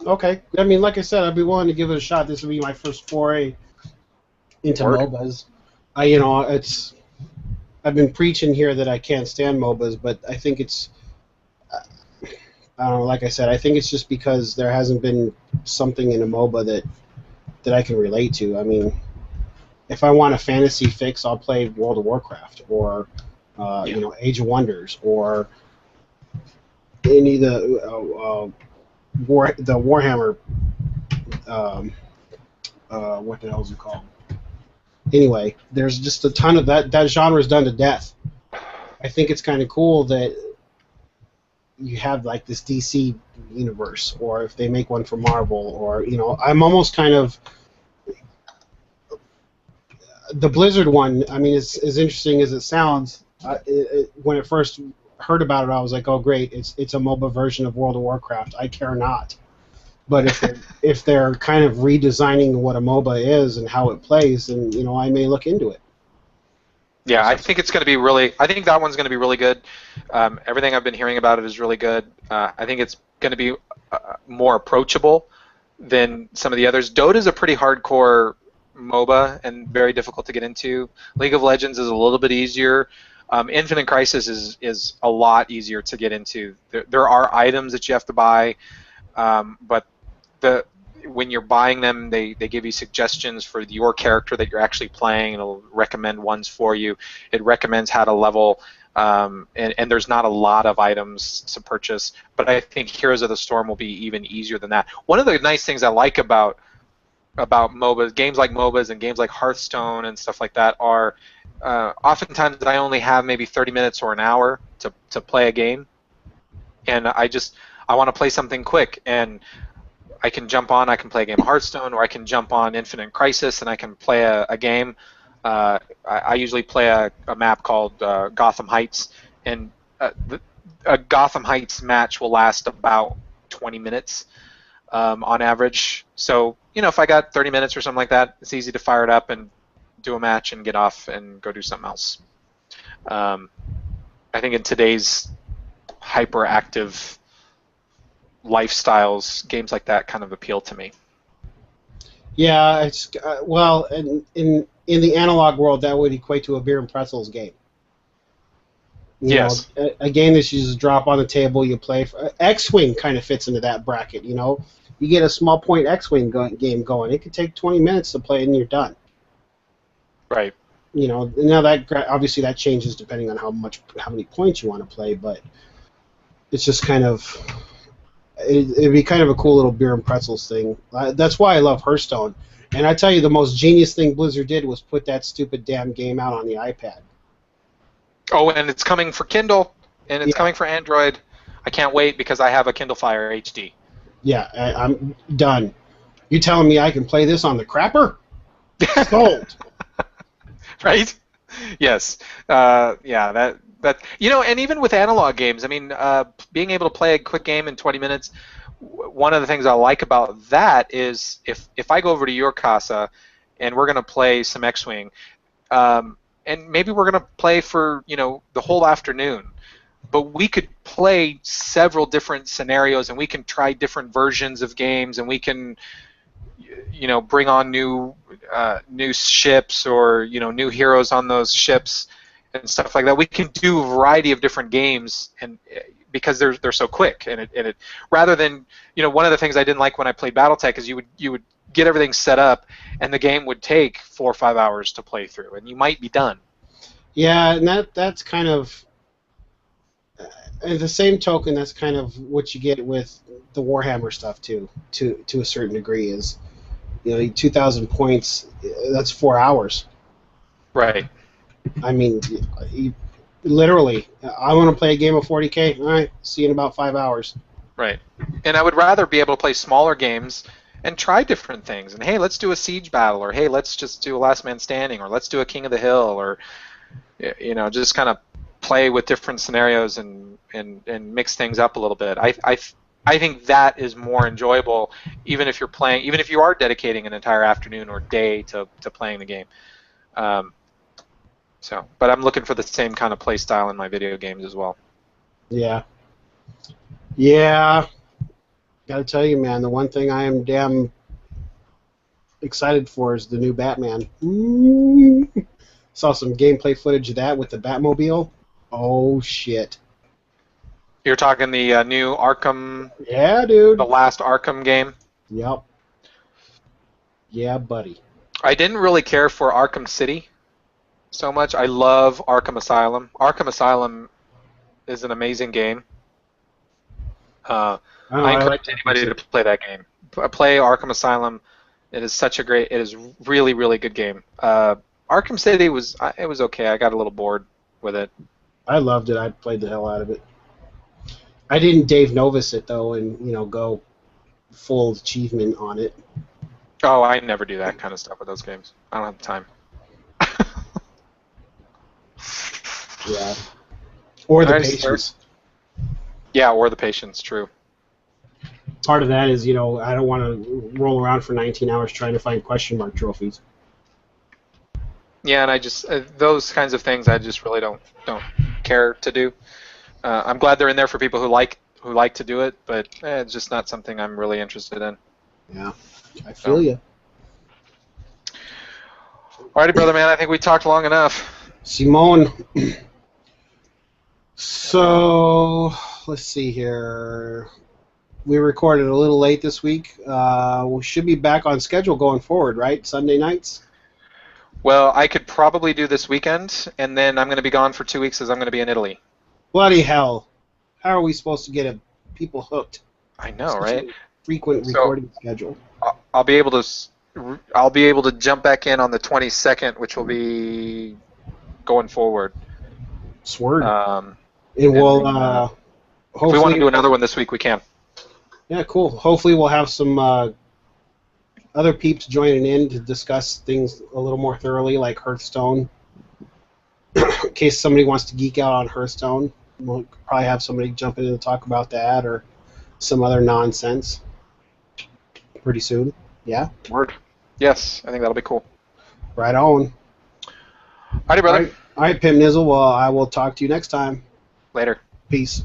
Okay. I mean, like I said, I'd be willing to give it a shot. This would be my first foray into MOBAs. I've been preaching here that I can't stand MOBAs, but I think it's, I don't know, like I said, I think it's just because there hasn't been something in a MOBA that I can relate to. I mean, if I want a fantasy fix, I'll play World of Warcraft or, Age of Wonders or any of the Warhammer, what the hell is it called? Anyway, there's just a ton of that genre is done to death. I think it's kind of cool that you have like this DC universe, or if they make one for Marvel, or I'm almost kind of the Blizzard one. I mean, it's as interesting as it sounds. When I first heard about it, I was like, oh great, it's a MOBA version of World of Warcraft. I care not. But if they're kind of redesigning what a MOBA is and how it plays, then I may look into it. Yeah, I think it's going to be really. I think that one's going to be really good. Everything I've been hearing about it is really good. I think it's going to be more approachable than some of the others. Dota is a pretty hardcore MOBA and very difficult to get into. League of Legends is a little bit easier. Infinite Crisis is a lot easier to get into. There are items that you have to buy, but when you're buying them, they give you suggestions for your character that you're actually playing, and it'll recommend ones for you. It recommends how to level, and there's not a lot of items to purchase, but I think Heroes of the Storm will be even easier than that. One of the nice things I like about MOBAs, games like MOBAs and games like Hearthstone and stuff like that are oftentimes I only have maybe 30 minutes or an hour to play a game, and I want to play something quick, and I can jump on, I can play a game of Hearthstone, or I can jump on Infinite Crisis and I can play a game. I usually play a map called Gotham Heights, and a Gotham Heights match will last about 20 minutes on average. So, if I got 30 minutes or something like that, it's easy to fire it up and do a match and get off and go do something else. I think in today's hyperactive lifestyles, games like that kind of appeal to me. Yeah, it's well, in the analog world, that would equate to a beer and pretzels game. Yes. A game that you just drop on the table, you play. X-Wing kind of fits into that bracket. You get a small point X-Wing game going. It could take 20 minutes to play, and you're done. Right. Now that obviously that changes depending on how many points you want to play, but it's just kind of. It'd be kind of a cool little beer and pretzels thing. That's why I love Hearthstone. And I tell you, the most genius thing Blizzard did was put that stupid damn game out on the iPad. Oh, and it's coming for Kindle, and it's coming for Android. I can't wait because I have a Kindle Fire HD. Yeah, I'm done. You telling me I can play this on the crapper? Sold. Right? Yes. Yeah, that and even with analog games, I mean, being able to play a quick game in 20 minutes, one of the things I like about that is if I go over to your casa and we're going to play some X-Wing, and maybe we're going to play for, the whole afternoon, but we could play several different scenarios, and we can try different versions of games, and we can, bring on new ships or, new heroes on those ships and stuff like that. We can do a variety of different games, and because they're so quick, and it rather than one of the things I didn't like when I played BattleTech is you would get everything set up, and the game would take 4 or 5 hours to play through, and you might be done. Yeah, and that's kind of at the same token, that's kind of what you get with the Warhammer stuff too, to a certain degree. Is 2,000 points, that's 4 hours. Right. I mean, literally, I want to play a game of 40K. All right, see you in about 5 hours. Right. And I would rather be able to play smaller games and try different things. And hey, let's do a siege battle, or hey, let's just do a last man standing, or let's do a King of the Hill, or just kind of play with different scenarios and mix things up a little bit. I think that is more enjoyable, even if you are dedicating an entire afternoon or day to playing the game. But I'm looking for the same kind of play style in my video games as well. Yeah. Gotta tell you, man, the one thing I am damn excited for is the new Batman. Saw some gameplay footage of that with the Batmobile. Oh, shit. You're talking the new Arkham... Yeah, dude. The last Arkham game? Yep. Yeah, buddy. I didn't really care for Arkham City so much. I love Arkham Asylum. Arkham Asylum is an amazing game. I encourage anybody to play that game. Play Arkham Asylum. It is really, really good game. Arkham City was okay. I got a little bored with it. I loved it. I played the hell out of it. I didn't Dave Novus it though, and go full achievement on it. Oh, I never do that kind of stuff with those games. I don't have the time. Yeah. Or the patience. Yeah, or the patience. True. Part of that is, I don't want to roll around for 19 hours trying to find question mark trophies. Yeah, and I just those kinds of things I just really don't care to do. I'm glad they're in there for people who like to do it, but it's just not something I'm really interested in. Yeah, I feel you. Alrighty, brother man, I think we talked long enough. Simone. So let's see here. We recorded a little late this week. We should be back on schedule going forward, right? Sunday nights? Well, I could probably do this weekend, and then I'm going to be gone for 2 weeks as I'm going to be in Italy. Bloody hell. How are we supposed to get people hooked? I know, right? Frequent recording schedule. I'll be able to jump back in on the 22nd, which will be going forward. Sword. And we'll hopefully, if we want to do another one this week, we can. Yeah, cool. Hopefully we'll have some other peeps joining in to discuss things a little more thoroughly, like Hearthstone. In case somebody wants to geek out on Hearthstone, we'll probably have somebody jump in and talk about that or some other nonsense pretty soon. Yeah? Word. Yes, I think that'll be cool. Right on. Alrighty, brother. All right, Pim Nizzle. Well, I will talk to you next time. Later. Peace.